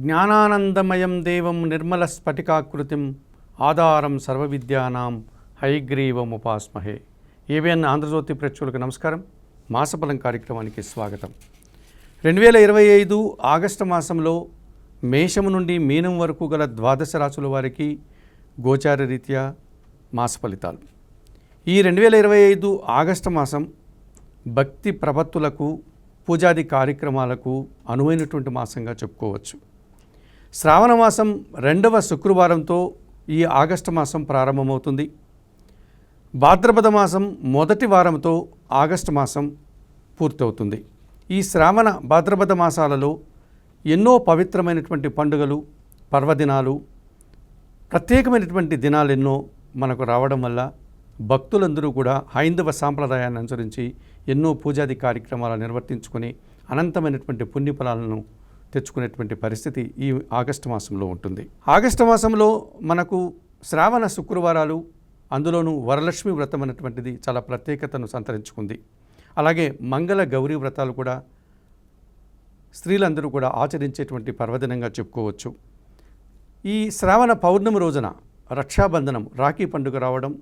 జ్ఞానానందమయం దేవం నిర్మలస్ఫటికాకృతిం ఆధారం సర్వవిద్యానాం హయగ్రీవముపాస్మహే. ఏవిఎన్ ఆంధ్రజ్యోతి ప్రేక్షకులకు నమస్కారం. మాసఫలం కార్యక్రమానికి స్వాగతం. 2025 ఆగస్టు మాసంలో మేషము నుండి మీనం వరకు గల ద్వాదశ రాశుల వారికి గోచార రీత్యా మాస ఫలితాలు. ఈ 2025 ఆగస్టు మాసం భక్తి ప్రపత్తులకు పూజాది కార్యక్రమాలకు అనువైనటువంటి మాసంగా చెప్పుకోవచ్చు. శ్రావణ మాసం 2వ శుక్రవారంతో ఈ ఆగస్టు మాసం ప్రారంభమవుతుంది. భాద్రపద మాసం మొదటి వారంతో ఆగస్టు మాసం పూర్తవుతుంది. ఈ శ్రావణ భాద్రపద మాసాలలో ఎన్నో పవిత్రమైనటువంటి పండుగలు, పర్వదినాలు, ప్రత్యేకమైనటువంటి దినాలు ఎన్నో మనకు రావడం వల్ల భక్తులందరూ కూడా హైందవ సాంప్రదాయాన్ని అనుసరించి ఎన్నో పూజాది కార్యక్రమాలు నిర్వర్తించుకొని అనంతమైనటువంటి పుణ్యఫలాలను తెచ్చుకునేటువంటి పరిస్థితి ఈ ఆగస్టు మాసంలో ఉంటుంది. ఆగస్టు మాసంలో మనకు శ్రావణ శుక్రవారాలు, అందులోనూ వరలక్ష్మి వ్రతం అనేటువంటిది చాలా ప్రత్యేకతను సంతరించుకుంది. అలాగే మంగళ గౌరీ వ్రతాలు కూడా స్త్రీలందరూ కూడా ఆచరించేటువంటి పర్వదినంగా చెప్పుకోవచ్చు. ఈ శ్రావణ పౌర్ణమి రోజున రక్షాబంధనం, రాఖీ పండుగ రావడం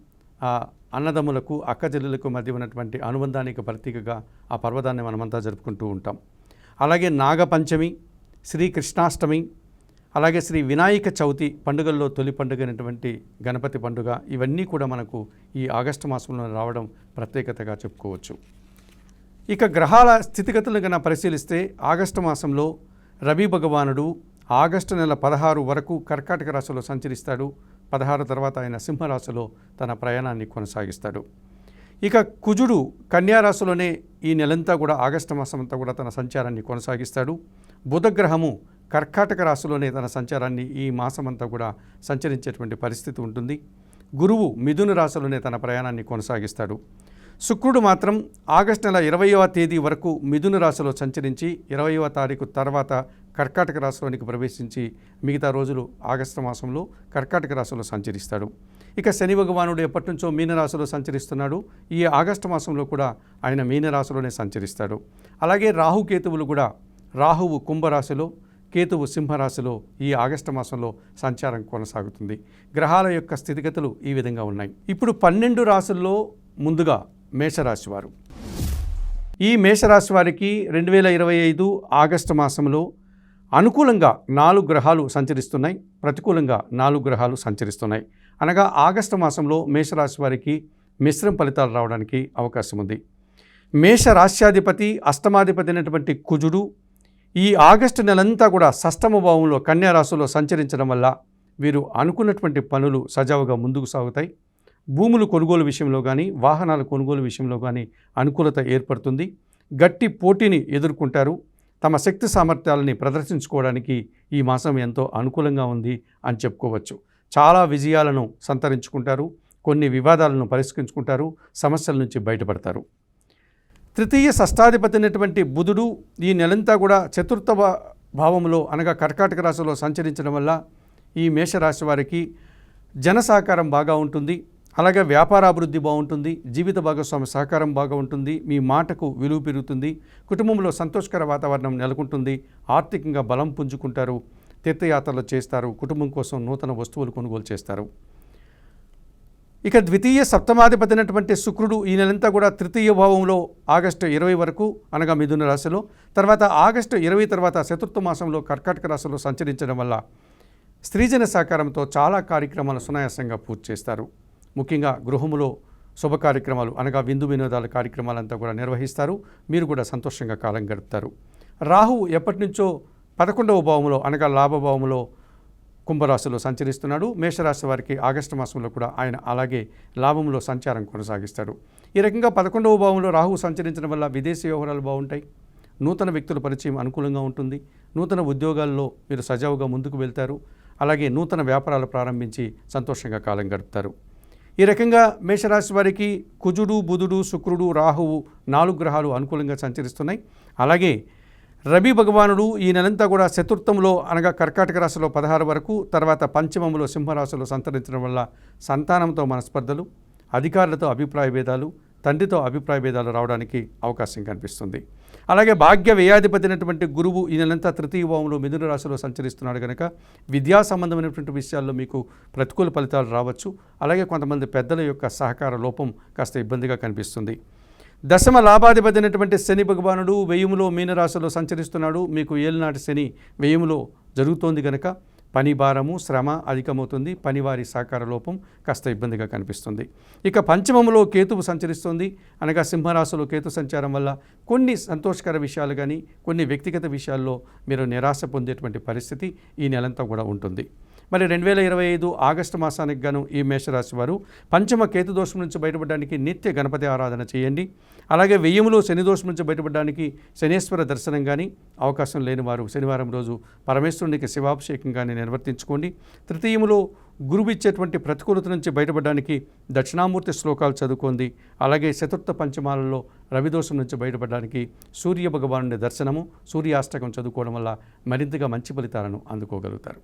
ఆ అన్నదమ్ములకు, అక్కచెల్లెలకు మధ్య ఉన్నటువంటి అనుబంధానికి ప్రతీకగా ఆ పర్వదాన్ని మనమంతా జరుపుకుంటూ ఉంటాం. అలాగే నాగపంచమి, శ్రీకృష్ణాష్టమి, అలాగే శ్రీ వినాయక చవితి పండుగల్లో తొలి పండుగ అయినటువంటి గణపతి పండుగ, ఇవన్నీ కూడా మనకు ఈ ఆగస్టు మాసంలో రావడం ప్రత్యేకతగా చెప్పుకోవచ్చు. ఇక గ్రహాల స్థితిగతులను కన్నా పరిశీలిస్తే ఆగస్టు మాసంలో రవి భగవానుడు ఆగస్టు నెల 16 వరకు కర్కాటక రాశిలో సంచరిస్తాడు. 16 తర్వాత ఆయన సింహరాశిలో తన ప్రయాణాన్ని కొనసాగిస్తాడు. ఇక కుజుడు కన్యారాశిలోనే ఈ నెలంతా కూడా ఆగస్టు మాసం అంతా కూడా తన సంచారాన్ని కొనసాగిస్తాడు. బుధగ్రహము కర్కాటక రాశిలోనే తన సంచారాన్ని ఈ మాసమంతా కూడా సంచరించేటువంటి పరిస్థితి ఉంటుంది. గురువు మిథున రాశిలోనే తన ప్రయాణాన్ని కొనసాగిస్తాడు. శుక్రుడు మాత్రం ఆగస్టు నెల 20వ తేదీ వరకు మిథున రాశిలో సంచరించి 20వ తారీఖు తర్వాత కర్కాటక రాశిలోనికి ప్రవేశించి మిగతా రోజులు ఆగస్టు మాసంలో కర్కాటక రాశిలో సంచరిస్తాడు. ఇక శని భగవానుడు ఎప్పటి నుంచో మీనరాశిలో సంచరిస్తున్నాడు. ఈ ఆగస్టు మాసంలో కూడా ఆయన మీనరాశిలోనే సంచరిస్తాడు. అలాగే రాహుకేతువులు కూడా, రాహువు కుంభరాశిలో, కేతువు సింహరాశిలో ఈ ఆగస్టు మాసంలో సంచారం కొనసాగుతుంది. గ్రహాల యొక్క స్థితిగతులు ఈ విధంగా ఉన్నాయి. ఇప్పుడు 12 రాశుల్లో ముందుగా మేషరాశి వారు. ఈ మేషరాశి వారికి 2025 ఆగస్టు మాసంలో అనుకూలంగా 4 గ్రహాలు సంచరిస్తున్నాయి, ప్రతికూలంగా 4 గ్రహాలు సంచరిస్తున్నాయి. అనగా ఆగస్టు మాసంలో మేషరాశి వారికి మిశ్రమ ఫలితాలు రావడానికి అవకాశం ఉంది. మేషరాశ్యాధిపతి, అష్టమాధిపతి అయినటువంటి కుజుడు ఈ ఆగస్టు నెలంతా కూడా షష్టమ భావంలో కన్యారాశిలో సంచరించడం వల్ల వీరు అనుకున్నటువంటి పనులు సజావుగా ముందుకు సాగుతాయి. భూములు కొనుగోలు విషయంలో కానీ, వాహనాల కొనుగోలు విషయంలో కానీ అనుకూలత ఏర్పడుతుంది. గట్టి పోటీని ఎదుర్కొంటారు. తమ శక్తి సామర్థ్యాలని ప్రదర్శించుకోవడానికి ఈ మాసం ఎంతో అనుకూలంగా ఉంది అని చెప్పుకోవచ్చు. చాలా విజయాలను సంతరించుకుంటారు. కొన్ని వివాదాలను పరిష్కరించుకుంటారు. సమస్యల నుంచి బయటపడతారు. తృతీయ షష్టాధిపతి అయినటువంటి బుధుడు ఈ నెలంతా కూడా చతుర్థ భావంలో అనగా కర్కాటక రాశిలో సంచరించడం వల్ల ఈ మేషరాశి వారికి జన సహకారం బాగా ఉంటుంది. అలాగే వ్యాపారాభివృద్ధి బాగుంటుంది. జీవిత భాగస్వామి సహకారం బాగా ఉంటుంది. మీ మాటకు విలువ పెరుగుతుంది. కుటుంబంలో సంతోషకర వాతావరణం నెలకొంటుంది. ఆర్థికంగా బలం పుంజుకుంటారు. తీర్థయాత్రలు చేస్తారు. కుటుంబం కోసం నూతన వస్తువులు కొనుగోలు చేస్తారు. ఇక ద్వితీయ సప్తమాధిపతి అయినటువంటి శుక్రుడు ఈ నెలంతా కూడా తృతీయ భావంలో ఆగస్టు 20 వరకు అనగా మిథున రాశిలో, తర్వాత ఆగస్టు 20 తర్వాత చతుర్థ మాసంలో కర్కాటక రాశిలో సంచరించడం వల్ల స్త్రీజన సహకారంతో చాలా కార్యక్రమాలు సునాయాసంగా పూర్తి చేస్తారు. ముఖ్యంగా గృహములో శుభ కార్యక్రమాలు అనగా విందు వినోదాల కార్యక్రమాలంతా కూడా నిర్వహిస్తారు. మీరు కూడా సంతోషంగా కాలం గడుపుతారు. రాహువు ఎప్పటి నుంచో 11వ భావంలో అనగా లాభభావంలో కుంభరాశిలో సంచరిస్తున్నాడు. మేషరాశి వారికి ఆగస్టు మాసంలో కూడా ఆయన అలాగే లాభంలో సంచారం కొనసాగిస్తాడు. ఈ రకంగా 11వ భావంలో రాహువు సంచరించడం వల్ల విదేశీ వ్యవహారాలు బాగుంటాయి. నూతన వ్యక్తుల పరిచయం అనుకూలంగా ఉంటుంది. నూతన ఉద్యోగాల్లో మీరు సజావుగా ముందుకు వెళ్తారు. అలాగే నూతన వ్యాపారాలు ప్రారంభించి సంతోషంగా కాలం గడుపుతారు. ఈ రకంగా మేషరాశి వారికి కుజుడు, బుధుడు, శుక్రుడు, రాహువు 4 గ్రహాలు అనుకూలంగా సంచరిస్తున్నాయి. అలాగే రవి భగవానుడు ఈ నెలంతా కూడా చతుర్థంలో అనగా కర్కాటక రాశిలో 16 వరకు, తర్వాత పంచమంలో సింహరాశిలో సంతరించడం వల్ల సంతానంతో మనస్పర్ధలు, అధికారులతో అభిప్రాయ భేదాలు, తండ్రితో అభిప్రాయ భేదాలు రావడానికి అవకాశం కనిపిస్తుంది. అలాగే భాగ్య వ్యయాధిపతినటువంటి గురువు ఈ నెలంతా తృతీయ భావంలో మిథున రాశిలో సంచరిస్తున్నాడు కనుక విద్యా సంబంధమైనటువంటి విషయాల్లో మీకు ప్రతికూల ఫలితాలు రావచ్చు. అలాగే కొంతమంది పెద్దల యొక్క సహకార లోపం కాస్త ఇబ్బందిగా కనిపిస్తుంది. దశమ లాభాధిపతినటువంటి శని భగవానుడు వ్యయములో మీనరాశిలో సంచరిస్తున్నాడు. మీకు ఏలినాటి శని వ్యయములో జరుగుతోంది కనుక పని భారము శ్రమ అధికమవుతుంది. పనివారి సహకార లోపం కాస్త ఇబ్బందిగా కనిపిస్తుంది. ఇక పంచమములో కేతువు సంచరిస్తుంది, అనగా సింహరాశిలో కేతు సంచారం వల్ల కొన్ని సంతోషకర విషయాలు కానీ కొన్ని వ్యక్తిగత విషయాల్లో మీరు నిరాశ పొందేటువంటి పరిస్థితి ఈ నెలంతా కూడా ఉంటుంది. మరి 2025 ఆగస్టు మాసానికి గాను ఈ మేషరాశి వారు పంచమ కేతు దోషం నుంచి బయటపడడానికి నిత్య గణపతి ఆరాధన చేయండి. అలాగే వ్యయములో శని దోషం నుంచి బయటపడడానికి శనేశ్వర దర్శనం కానీ అవకాశం లేని వారు శనివారం రోజు పరమేశ్వరునికి శివాభిషేకం కానీ నిర్వర్తించుకోండి. తృతీయములో గురువు ఇచ్చేటువంటి ప్రతికూలత నుంచి బయటపడడానికి దక్షిణామూర్తి శ్లోకాలు చదువుకోండి. అలాగే చతుర్థ పంచమాలలో రవిదోషం నుంచి బయటపడడానికి సూర్య భగవానుడి దర్శనము సూర్యాష్టకం చదువుకోవడం వల్ల మరింతగా మంచి ఫలితాలను అందుకోగలుగుతారు.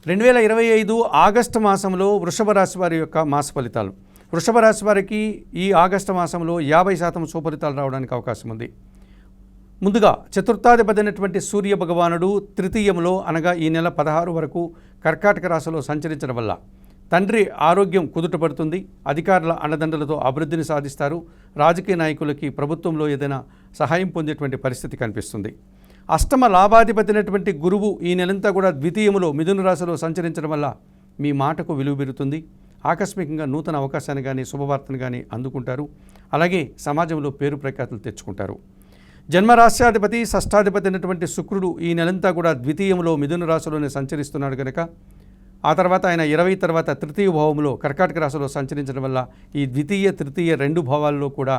2025 ఆగస్టు మాసంలో వృషభ రాశి వారి యొక్క మాస ఫలితాలు. వృషభ రాశి వారికి ఈ ఆగస్టు మాసంలో 50% సుఫలితాలు రావడానికి అవకాశం ఉంది. ముందుగా చతుర్థాధిపతి అయినటువంటి సూర్య భగవానుడు తృతీయంలో అనగా ఈ నెల 16 వరకు కర్కాటక రాశిలో సంచరించడం వల్ల తండ్రి ఆరోగ్యం కుదుటపడుతుంది. అధికారుల అండదండలతో అభివృద్ధిని సాధిస్తారు. రాజకీయ నాయకులకి ప్రభుత్వంలో ఏదైనా సహాయం పొందేటువంటి పరిస్థితి కనిపిస్తుంది. అష్టమ లాభాధిపతి అయినటువంటి గురువు ఈ నెలంతా కూడా ద్వితీయములో మిథున రాశిలో సంచరించడం వల్ల మీ మాటకు విలువ పెరుగుతుంది. ఆకస్మికంగా నూతన అవకాశాన్ని కానీ శుభవార్తను కానీ అందుకుంటారు. అలాగే సమాజంలో పేరు ప్రఖ్యాతులు తెచ్చుకుంటారు. జన్మరాశ్యాధిపతి షష్టాధిపతి అయినటువంటి శుక్రుడు ఈ నెలంతా కూడా ద్వితీయంలో మిథున రాశిలోనే సంచరిస్తున్నాడు కనుక ఆ తర్వాత ఆయన 20 తర్వాత తృతీయ భావంలో కర్కాటక రాశిలో సంచరించడం వల్ల ఈ ద్వితీయ తృతీయ 2 భావాల్లో కూడా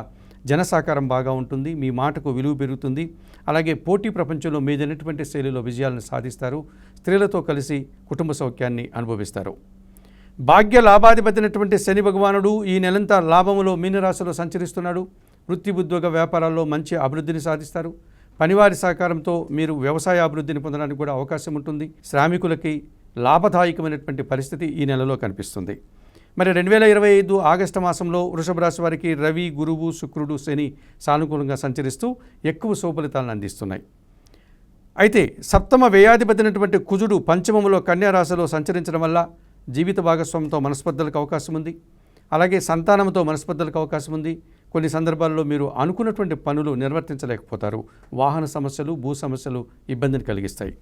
జనసాకారం బాగా ఉంటుంది. మీ మాటకు విలువ పెరుగుతుంది. అలాగే పోటీ ప్రపంచంలో మీదైనటువంటి శైలిలో విజయాలను సాధిస్తారు. స్త్రీలతో కలిసి కుటుంబ సౌఖ్యాన్ని అనుభవిస్తారు. భాగ్య లాభాధిపతినటువంటి శని భగవానుడు ఈ నెలంతా లాభములో మీనరాశిలో సంచరిస్తున్నాడు. వృత్తి ఉద్యోగ వ్యాపారాల్లో మంచి అభివృద్ధిని సాధిస్తారు. పనివారి సహకారంతో మీరు వ్యవసాయ అభివృద్ధిని పొందడానికి కూడా అవకాశం ఉంటుంది. శ్రామికులకి లాభదాయకమైనటువంటి పరిస్థితి ఈ నెలలో కనిపిస్తుంది. మరి 2025 ఆగస్టు మాసంలో వృషభ రాశి వారికి రవి గురువు శుక్రుడు శని సానుకూలంగా సంచరిస్తూ ఎక్కువ శుభఫలితాలను అందిస్తున్నాయి. అయితే సప్తమ వ్యయాధిపతినటువంటి కుజుడు పంచమములో కన్యా రాశిలో సంచరించడం వల్ల జీవిత భాగస్వామితో మనస్పర్ధలకు అవకాశం ఉంది. అలాగే సంతానంతో మనస్పర్ధలకు అవకాశం ఉంది. కొన్ని సందర్భాల్లో మీరు అనుకున్నటువంటి పనులు నిర్వర్తించలేకపోతారు. వాహన సమస్యలు భూ సమస్యలు ఇబ్బందిని కలిగిస్తాయి.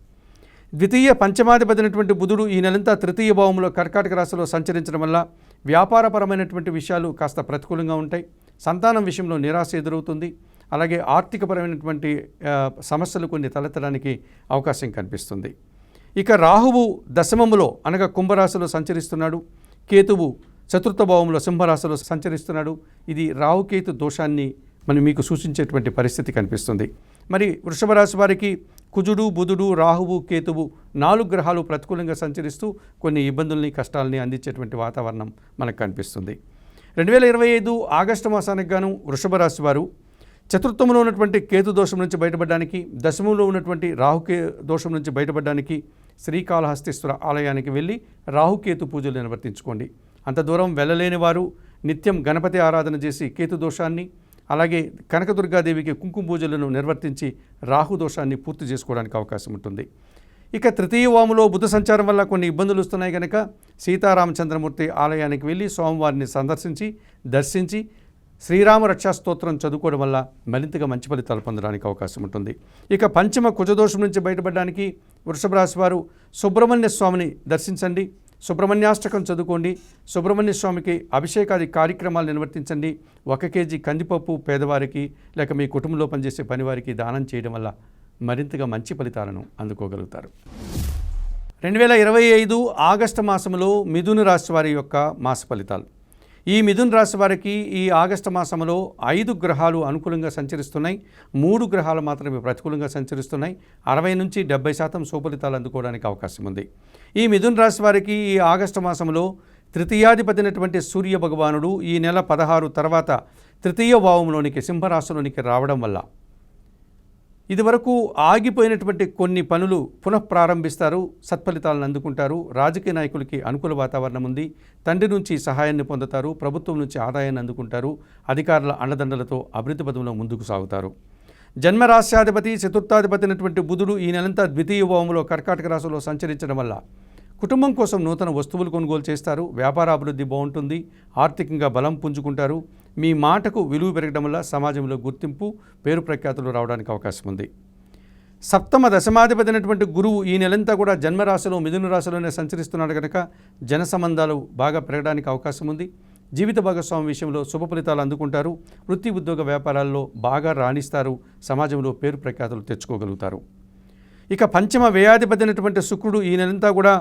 ద్వితీయ పంచమాధిపతినటువంటి బుధుడు ఈ నెలంతా తృతీయ భావంలో కర్కాటక రాశిలో సంచరించడం వల్ల వ్యాపారపరమైనటువంటి విషయాలు కాస్త ప్రతికూలంగా ఉంటాయి. సంతానం విషయంలో నిరాశ ఎదురవుతుంది. అలాగే ఆర్థికపరమైనటువంటి సమస్యలు కొన్ని తలెత్తడానికి అవకాశం కనిపిస్తుంది. ఇక రాహువు దశమములో అనగా కుంభరాశిలో సంచరిస్తున్నాడు. కేతువు చతుర్థ భావంలో సింహరాశిలో సంచరిస్తున్నాడు. ఇది రాహుకేతు దోషాన్ని మీకు సూచించేటువంటి పరిస్థితి కనిపిస్తుంది. మరి వృషభ రాశి వారికి కుజుడు బుధుడు రాహువు కేతువు 4 గ్రహాలు ప్రతికూలంగా సంచరిస్తూ కొన్ని ఇబ్బందుల్ని కష్టాలని అందించేటువంటి వాతావరణం మనకు కనిపిస్తుంది. 2025 ఆగస్టు మాసానికి గాను వృషభ రాశి వారు చతుర్థంలో ఉన్నటువంటి కేతు దోషం నుంచి బయటపడడానికి దశమంలో ఉన్నటువంటి రాహుకే దోషం నుంచి బయటపడడానికి శ్రీకాళహస్తీశ్వర ఆలయానికి వెళ్ళి రాహుకేతు పూజలు నిర్వర్తించుకోండి. అంత దూరం వెళ్ళలేని వారు నిత్యం గణపతి ఆరాధన చేసి కేతు దోషాన్ని అలాగే కనకదుర్గాదేవికి కుంకుమ పూజలను నిర్వర్తించి రాహు దోషాన్ని పూర్తి చేసుకోవడానికి అవకాశం ఉంటుంది. ఇక తృతీయ వాములో బుధ సంచారం వల్ల కొన్ని ఇబ్బందులు వస్తున్నాయి కనుక సీతారామచంద్రమూర్తి ఆలయానికి వెళ్ళి స్వామివారిని దర్శించి శ్రీరామ రక్షా స్తోత్రం చదువుకోవడం వల్ల మరింతగా మంచి ఫలితాలు పొందడానికి అవకాశం ఉంటుంది. ఇక పంచమ కుజదోషం నుంచి బయటపడడానికి వృషభ రాశి వారు సుబ్రహ్మణ్య స్వామిని దర్శించండి. సుబ్రహ్మణ్యాష్టకం చదువుకోండి. సుబ్రహ్మణ్య స్వామికి అభిషేకాది కార్యక్రమాలు నిర్వర్తించండి. 1 కేజీ కందిపప్పు పేదవారికి లేక మీ కుటుంబంలో పనిచేసే పనివారికి దానం చేయడం వల్ల మరింతగా మంచి ఫలితాలను అందుకోగలుగుతారు. 2025 ఆగస్టు మాసంలో మిథున రాశి వారి యొక్క మాస ఫలితాలు. ఈ మిథున రాశి వారికి ఈ ఆగస్టు మాసంలో 5 గ్రహాలు అనుకూలంగా సంచరిస్తున్నాయి. 3 గ్రహాలు మాత్రమే ప్రతికూలంగా సంచరిస్తున్నాయి. 60 నుంచి 70% సుఫలితాలు అందుకోవడానికి అవకాశం ఉంది. ఈ మిథున రాశి వారికి ఈ ఆగస్టు మాసంలో తృతీయాధిపతినటువంటి సూర్య భగవానుడు ఈ నెల 16 తర్వాత తృతీయ భావంలోనికి సింహరాశిలోనికి రావడం వల్ల ఇదివరకు ఆగిపోయినటువంటి కొన్ని పనులు పునఃప్రారంభిస్తారు. సత్ఫలితాలను అందుకుంటారు. రాజకీయ నాయకులకి అనుకూల వాతావరణం ఉంది. తండ్రి నుంచి సహాయాన్ని పొందుతారు. ప్రభుత్వం నుంచి ఆదాయాన్ని అందుకుంటారు. అధికారుల అండదండలతో అభివృద్ధి పదంలో ముందుకు సాగుతారు. జన్మరాశ్యాధిపతి చతుర్థాధిపతి అయినటువంటి బుధుడు ఈ నెలంతా ద్వితీయ భావంలో కర్కాటక రాశిలో సంచరించడం వల్ల కుటుంబం కోసం నూతన వస్తువులు కొనుగోలు చేస్తారు. వ్యాపార అభివృద్ధి బాగుంటుంది. ఆర్థికంగా బలం పుంజుకుంటారు. మీ మాటకు విలువ పెరగడం వల్ల సమాజంలో గుర్తింపు, పేరు ప్రఖ్యాతులు రావడానికి అవకాశం ఉంది. సప్తమ దశమాధిపతి అయినటువంటి గురువు ఈ నెలంతా కూడా జన్మరాశిలో మిథున రాశిలోనే సంచరిస్తున్నాడు కనుక జన సంబంధాలు బాగా పెరగడానికి అవకాశం ఉంది. జీవిత భాగస్వామి విషయంలో శుభ ఫలితాలు అందుకుంటారు. వృత్తి ఉద్యోగ వ్యాపారాల్లో బాగా రాణిస్తారు. సమాజంలో పేరు ప్రఖ్యాతులు తెచ్చుకోగలుగుతారు. ఇక పంచమ వ్యయాధిపతి అయినటువంటి శుక్రుడు ఈ నెలంతా కూడా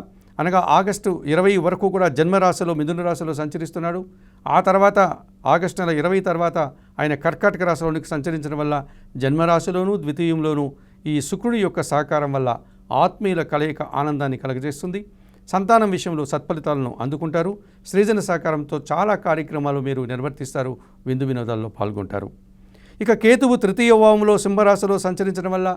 అనగా ఆగస్టు 20 వరకు కూడా జన్మరాశిలో మిథున రాశిలో సంచరిస్తున్నాడు. ఆ తర్వాత ఆగస్టు నెల 20 తర్వాత ఆయన కర్కాటక రాశిలోనికి సంచరించడం వల్ల జన్మరాశిలోనూ ద్వితీయంలోనూ ఈ శుక్రుడి యొక్క సహకారం వల్ల ఆత్మీయుల కలయిక ఆనందాన్ని కలుగజేస్తుంది. సంతానం విషయంలో సత్ఫలితాలను అందుకుంటారు. సృజన సహకారంతో చాలా కార్యక్రమాలు మీరు నిర్వర్తిస్తారు. విందు వినోదాల్లో పాల్గొంటారు. ఇక కేతువు తృతీయ భావంలో సింహరాశిలో సంచరించడం వల్ల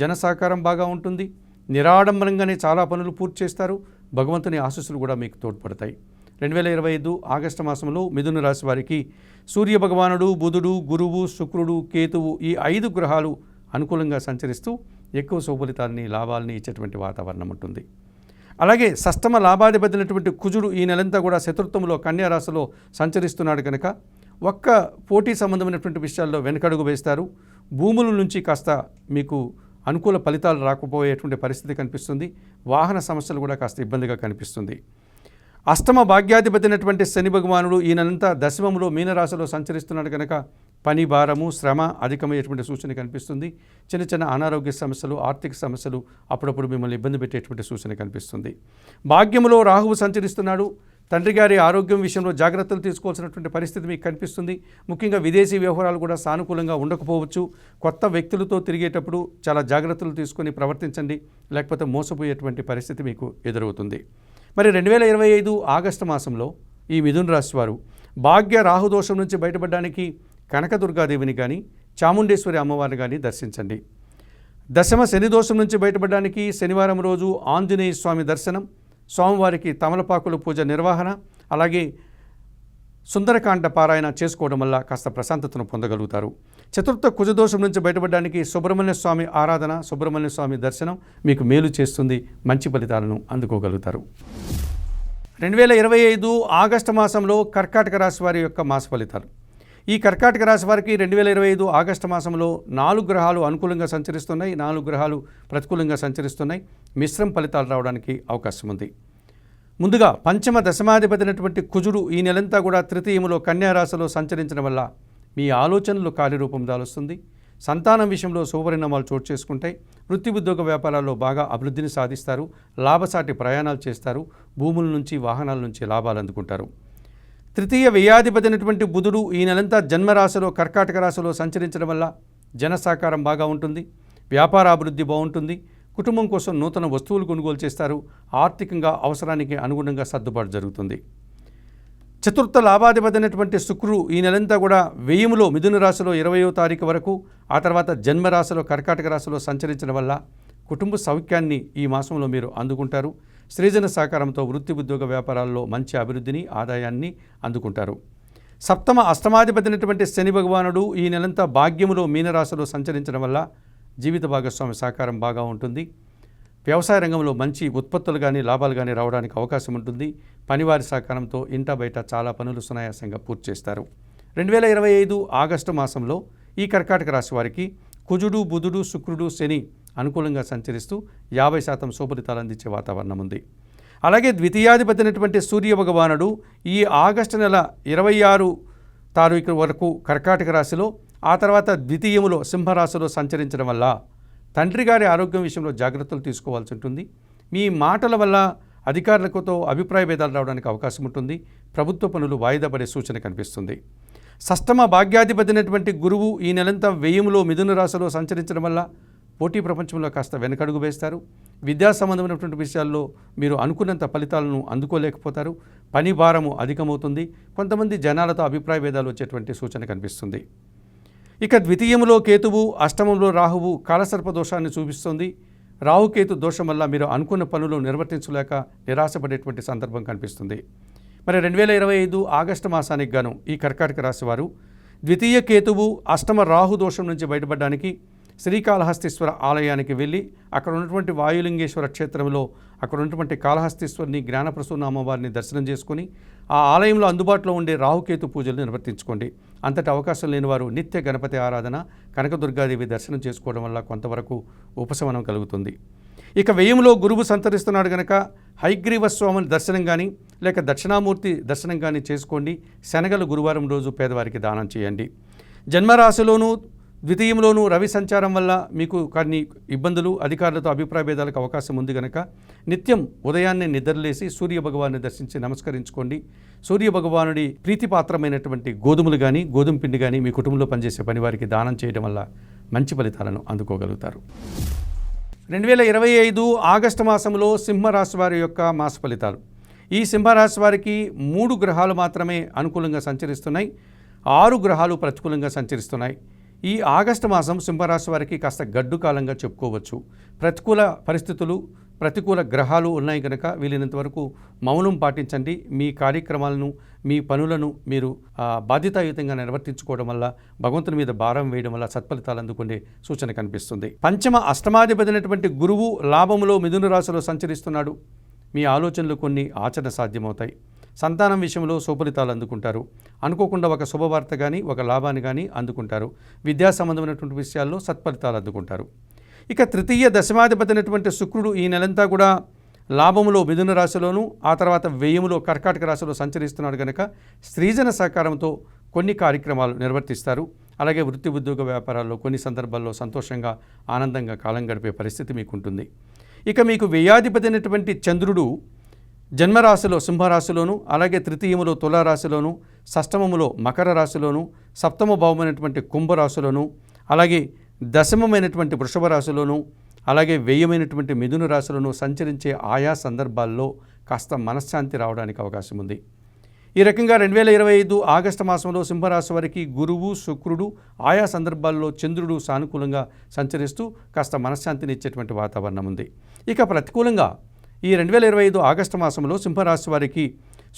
జన సహకారం బాగా ఉంటుంది. నిరాడంబరంగానే చాలా పనులు పూర్తి చేస్తారు. భగవంతుని ఆశీస్సులు కూడా మీకు తోడ్పడతాయి. 2025 ఆగస్టు మాసంలో మిథున రాశి వారికి సూర్య భగవానుడు, బుధుడు, గురువు, శుక్రుడు, కేతువు ఈ 5 గ్రహాలు అనుకూలంగా సంచరిస్తూ ఎక్కువ శుభఫలితాలని, లాభాలని ఇచ్చేటువంటి వాతావరణం ఉంటుంది. అలాగే షష్టమ లాభాధిపతినటువంటి కుజుడు ఈ నెలంతా కూడా చతుర్థంలో కన్యా రాశిలో సంచరిస్తున్నాడు కనుక ఒక్క పోటీ సంబంధమైనటువంటి విషయాల్లో వెనకడుగు వేస్తారు. భూముల నుంచి కాస్త మీకు అనుకూల ఫలితాలు రాకపోయేటువంటి పరిస్థితి కనిపిస్తుంది. వాహన సమస్యలు కూడా కాస్త ఇబ్బందిగా కనిపిస్తుంది. అష్టమ భాగ్యాధిపతి అయినటువంటి శని భగవానుడు ఈయనంతా దశమంలో మీనరాశిలో సంచరిస్తున్నాడు కనుక పని భారము, శ్రమ అధికమయ్యేటువంటి సూచన కనిపిస్తుంది. చిన్న చిన్న అనారోగ్య సమస్యలు, ఆర్థిక సమస్యలు అప్పుడప్పుడు మిమ్మల్ని ఇబ్బంది పెట్టేటువంటి సూచన కనిపిస్తుంది. భాగ్యములో రాహువు సంచరిస్తున్నాడు. తండ్రి గారి ఆరోగ్యం విషయంలో జాగ్రత్తలు తీసుకోవాల్సినటువంటి పరిస్థితి మీకు కనిపిస్తుంది. ముఖ్యంగా విదేశీ వ్యవహారాలు కూడా సానుకూలంగా ఉండకపోవచ్చు. కొత్త వ్యక్తులతో తిరిగేటప్పుడు చాలా జాగ్రత్తలు తీసుకొని ప్రవర్తించండి, లేకపోతే మోసపోయేటువంటి పరిస్థితి మీకు ఎదురవుతుంది. మరి 2025 ఆగస్టు మాసంలో ఈ మిథున రాశి వారు భాగ్య రాహుదోషం నుంచి బయటపడడానికి కనకదుర్గాదేవిని కానీ, చాముండేశ్వరి అమ్మవారిని కానీ దర్శించండి. దశమ శని దోషం నుంచి బయటపడడానికి శనివారం రోజు ఆంజనేయ స్వామి దర్శనం, స్వామివారికి తమలపాకుల పూజ నిర్వహణ, అలాగే సుందరకాండ పారాయణ చేసుకోవడం వల్ల కాస్త ప్రశాంతతను పొందగలుగుతారు. చతుర్థ కుజదోషం నుంచి బయటపడడానికి సుబ్రహ్మణ్య స్వామి ఆరాధన, సుబ్రహ్మణ్య స్వామి దర్శనం మీకు మేలు చేస్తుంది. మంచి ఫలితాలను అందుకోగలుగుతారు. 2025 ఆగస్టు మాసంలో కర్కాటక రాశి వారి యొక్క మాస ఫలితాలు. ఈ కర్కాటక రాశి వారికి 2025 ఆగస్టు మాసంలో 4 గ్రహాలు అనుకూలంగా సంచరిస్తున్నాయి, 4 గ్రహాలు ప్రతికూలంగా సంచరిస్తున్నాయి. మిశ్రమ ఫలితాలు రావడానికి అవకాశం ఉంది. ముందుగా పంచమ దశమాధిపతి అయినటువంటి కుజుడు ఈ నెలంతా కూడా తృతీయములో కన్యా రాశిలో సంచరించడం వల్ల మీ ఆలోచనలు కార్యరూపం దాలుస్తుంది. సంతానం విషయంలో శుభపరిణామాలు చోటు చేసుకుంటాయి. వృత్తి ఉద్యోగ వ్యాపారాల్లో బాగా అభివృద్ధిని సాధిస్తారు. లాభసాటి ప్రయాణాలు చేస్తారు. భూముల నుంచి, వాహనాల నుంచి లాభాలు అందుకుంటారు. తృతీయ వ్యయాధిపతి అయినటువంటి బుధుడు ఈ నెలంతా జన్మరాశిలో కర్కాటక రాశిలో సంచరించడం వల్ల జన సహకారం బాగా ఉంటుంది. వ్యాపార అభివృద్ధి బాగుంటుంది. కుటుంబం కోసం నూతన వస్తువులు కొనుగోలు చేస్తారు. ఆర్థికంగా అవసరానికి అనుగుణంగా సర్దుబాటు జరుగుతుంది. చతుర్థ లాభాధిపతి అయినటువంటి శుక్రుడు ఈ నెలంతా కూడా వ్యయములో మిథున రాశిలో 20వ తారీఖు వరకు, ఆ తర్వాత జన్మరాశిలో కర్కాటక రాశిలో సంచరించడం వల్ల కుటుంబ సౌఖ్యాన్ని ఈ మాసంలో మీరు అందుకుంటారు. సృజన సహకారంతో వృత్తి ఉద్యోగ వ్యాపారాల్లో మంచి అభివృద్ధిని, ఆదాయాన్ని అందుకుంటారు. సప్తమ అష్టమాధిపతి అయినటువంటి శని భగవానుడు ఈ నెలంతా భాగ్యములో మీనరాశిలో సంచరించడం వల్ల జీవిత భాగస్వామి సహకారం బాగా ఉంటుంది. వ్యవసాయ రంగంలో మంచి ఉత్పత్తులు కానీ, లాభాలు కానీ రావడానికి అవకాశం ఉంటుంది. పనివారి సహకారంతో ఇంట బయట చాలా పనులు సునాయాసంగా పూర్తి చేస్తారు. 2025 ఆగస్టు మాసంలో ఈ కర్కాటక రాశి వారికి కుజుడు, బుధుడు, శుక్రుడు, శని అనుకూలంగా సంచరిస్తూ 50% శుభఫలితాలు అందించే వాతావరణం ఉంది. అలాగే ద్వితీయాధిపతి అయినటువంటి సూర్య భగవానుడు ఈ ఆగస్టు నెల 26 తారీఖు వరకు కర్కాటక రాశిలో, ఆ తర్వాత ద్వితీయములో సింహరాశిలో సంచరించడం వల్ల తండ్రి గారి ఆరోగ్యం విషయంలో జాగ్రత్తలు తీసుకోవాల్సి ఉంటుంది. మీ మాటల వల్ల అధికారులతో అభిప్రాయ భేదాలు రావడానికి అవకాశం ఉంటుంది. ప్రభుత్వ పనులు వాయిదా పడే సూచన కనిపిస్తుంది. షష్టమ భాగ్యాధిపతి అయినటువంటి గురువు ఈ నెలంతా వ్యయములో మిథున రాశిలో సంచరించడం వల్ల పోటీ ప్రపంచంలో కాస్త వెనకడుగు వేస్తారు. విద్యా సంబంధమైనటువంటి విషయాల్లో మీరు అనుకున్నంత ఫలితాలను అందుకోలేకపోతారు. పని భారము అధికమవుతుంది. కొంతమంది జనాలతో అభిప్రాయ భేదాలు వచ్చేటువంటి సూచన కనిపిస్తుంది. ఇక ద్వితీయంలో కేతువు, అష్టమంలో రాహువు కాలసర్ప దోషాన్ని చూపిస్తుంది. రాహుకేతు దోషం వల్ల మీరు అనుకున్న పనులు నిర్వర్తించలేక నిరాశపడేటువంటి సందర్భం కనిపిస్తుంది. మరి 2025 ఆగస్టు మాసానికి గాను ఈ కర్కాటక రాశి వారు ద్వితీయ కేతువు, అష్టమ రాహు దోషం నుంచి బయటపడడానికి శ్రీకాళహస్తీశ్వర ఆలయానికి వెళ్ళి అక్కడ ఉన్నటువంటి వాయులింగేశ్వర క్షేత్రంలో అక్కడ ఉన్నటువంటి కాళహస్తీశ్వరిని జ్ఞానప్రసూన అమ్మవారిని దర్శనం చేసుకుని ఆ ఆలయంలో అందుబాటులో ఉండే రాహుకేతు పూజలు నిర్వర్తించుకోండి. అంతటి అవకాశం లేని వారు నిత్య గణపతి ఆరాధన, కనకదుర్గాదేవి దర్శనం చేసుకోవడం వల్ల కొంతవరకు ఉపశమనం కలుగుతుంది. ఇక వ్యయంలో గురువు సంతరిస్తున్నాడు కనుక హయగ్రీవ స్వామిని దర్శనం కానీ లేక దక్షిణామూర్తి దర్శనం కానీ చేసుకోండి. శనగలు గురువారం రోజు పేదవారికి దానం చేయండి. జన్మరాశిలోనూ ద్వితీయంలోనూ రవి సంచారం వల్ల మీకు కొన్ని ఇబ్బందులు, అధికారులతో అభిప్రాయ భేదాలకు అవకాశం ఉంది కనుక నిత్యం ఉదయాన్నే నిద్రలేసి సూర్య భగవాన్ని దర్శించి నమస్కరించుకోండి. సూర్య భగవానుడి ప్రీతిపాత్రమైనటువంటి గోధుమలు కానీ గోధుమ పిండి కానీ మీ కుటుంబంలో పనిచేసే పని వారికి దానం చేయడం వల్ల మంచి ఫలితాలను అందుకోగలుగుతారు. 2025 ఆగస్టు మాసంలో సింహరాశి వారి యొక్క మాస ఫలితాలు. ఈ సింహరాశి వారికి 3 గ్రహాలు మాత్రమే అనుకూలంగా సంచరిస్తున్నాయి, 6 గ్రహాలు ప్రతికూలంగా సంచరిస్తున్నాయి. ఈ ఆగస్టు మాసం సింహరాశి వారికి కాస్త గడ్డు కాలంగా చెప్పుకోవచ్చు. ప్రతికూల పరిస్థితులు, ప్రతికూల గ్రహాలు ఉన్నాయి కనుక వీలైనంత వరకు మౌనం పాటించండి. మీ కార్యక్రమాలను, మీ పనులను మీరు బాధ్యతాయుతంగా నిర్వర్తించుకోవడం వల్ల, భగవంతుని మీద భారం వేయడం వల్ల సత్ఫలితాలు అందుకునే సూచన కనిపిస్తుంది. పంచమ అష్టమాధిపతినటువంటి గురువు లాభములో మిథున రాశిలో సంచరిస్తున్నాడు. మీ ఆలోచనలు కొన్ని ఆచరణ సాధ్యమవుతాయి. సంతానం విషయంలో సుఫలితాలు అందుకుంటారు. అనుకోకుండా ఒక శుభవార్త కానీ ఒక లాభాన్ని కానీ అందుకుంటారు. విద్యా సంబంధమైనటువంటి విషయాల్లో సత్ఫలితాలు అందుకుంటారు. ఇక తృతీయ దశమాధిపతి అయినటువంటి శుక్రుడు ఈ నెలంతా కూడా లాభములో మిథున రాశిలోను, ఆ తర్వాత వ్యయములో కర్కాటక రాశిలో సంచరిస్తున్నాడు కనుక స్త్రీజన సహకారంతో కొన్ని కార్యక్రమాలు నిర్వర్తిస్తారు. అలాగే వృత్తి ఉద్యోగ వ్యాపారాల్లో కొన్ని సందర్భాల్లో సంతోషంగా ఆనందంగా కాలం గడిపే పరిస్థితి మీకు ఉంటుంది. ఇక మీకు వ్యయాధిపతి అయినటువంటి చంద్రుడు జన్మరాశిలో సింహరాశిలోను, అలాగే తృతీయములో తులారాశిలోను, షష్టమములో మకర రాశిలోను, సప్తమ భావమైనటువంటి కుంభరాశిలోను, అలాగే దశమమైనటువంటి వృషభ రాశిలోను, అలాగే వ్యయమైనటువంటి మిథున రాశిలోను సంచరించే ఆయా సందర్భాల్లో కాస్త మనశ్శాంతి రావడానికి అవకాశం ఉంది. ఈ రకంగా 2025 ఆగస్టు మాసంలో సింహరాశి వారికి గురువు, శుక్రుడు ఆయా సందర్భాల్లో చంద్రుడు సానుకూలంగా సంచరిస్తూ కాస్త మనశ్శాంతిని ఇచ్చేటువంటి వాతావరణం ఉంది. ఇక ప్రతికూలంగా ఈ 2025 ఆగస్టు మాసంలో సింహరాశి వారికి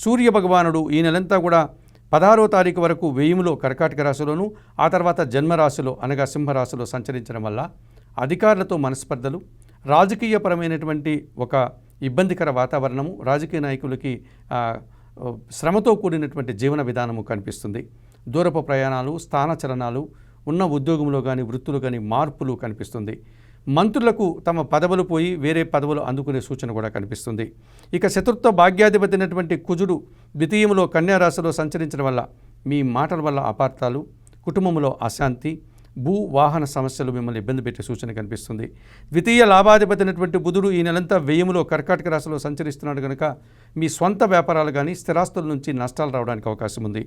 సూర్య భగవానుడు ఈ నెలంతా కూడా 16వ తారీఖు వరకు వ్యయములో కర్కాటక రాశిలోను, ఆ తర్వాత జన్మరాశిలో అనగా సింహరాశిలో సంచరించడం వల్ల అధికారులతో మనస్పర్ధలు, రాజకీయపరమైనటువంటి ఒక ఇబ్బందికర వాతావరణము, రాజకీయ నాయకులకి శ్రమతో కూడినటువంటి జీవన విధానము కనిపిస్తుంది. దూరపు ప్రయాణాలు, స్థానచలనాలు, ఉన్న ఉద్యోగంలో కానీ వృత్తులు కానీ మార్పులు కనిపిస్తుంది. మంత్రులకు తమ పదవులు పోయి వేరే పదవులు అందుకునే సూచన కూడా కనిపిస్తుంది. ఇక చతుర్థ భాగ్యాధిపతి అయినటువంటి కుజుడు ద్వితీయంలో కన్యారాశిలో సంచరించడం వల్ల మీ మాటల వల్ల అపార్థాలు, కుటుంబంలో అశాంతి, భూ వాహన సమస్యలు మిమ్మల్ని ఇబ్బంది పెట్టే సూచన కనిపిస్తుంది. ద్వితీయ లాభాధిపతి అయినటువంటి బుధుడు ఈ నెలంతా వ్యయములో కర్కాటక రాశిలో సంచరిస్తున్నాడు కనుక మీ స్వంత వ్యాపారాలు కానీ స్థిరాస్తుల నుంచి నష్టాలు రావడానికి అవకాశం ఉంది.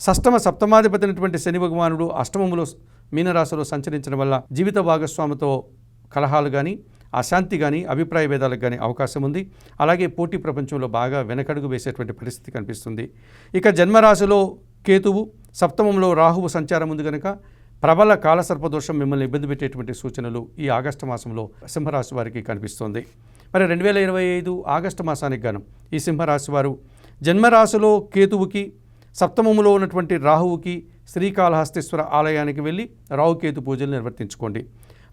షష్టమ సప్తమాధిపతి అయినటువంటి శని భగవానుడు అష్టమములో మీనరాశిలో సంచరించడం వల్ల జీవిత భాగస్వామితో కలహాలు కానీ అశాంతి కానీ అభిప్రాయ భేదాలకు కానీ అవకాశం ఉంది. అలాగే పోటీ ప్రపంచంలో బాగా వెనకడుగు వేసేటువంటి పరిస్థితి కనిపిస్తుంది. ఇక జన్మరాశిలో కేతువు, సప్తమంలో రాహువు సంచారం ఉంది కనుక ప్రబల కాలసర్పదోషం మిమ్మల్ని ఇబ్బంది పెట్టేటువంటి సూచనలు ఈ ఆగస్టు మాసంలో సింహరాశి వారికి కనిపిస్తోంది. మరి 2025 ఆగస్టు మాసానికి గాను ఈ సింహరాశి వారు జన్మరాశిలో కేతువుకి, సప్తమములో ఉన్నటువంటి రాహువుకి శ్రీకాళహస్తీశ్వర ఆలయానికి వెళ్ళి రాహుకేతు పూజలు నిర్వర్తించుకోండి.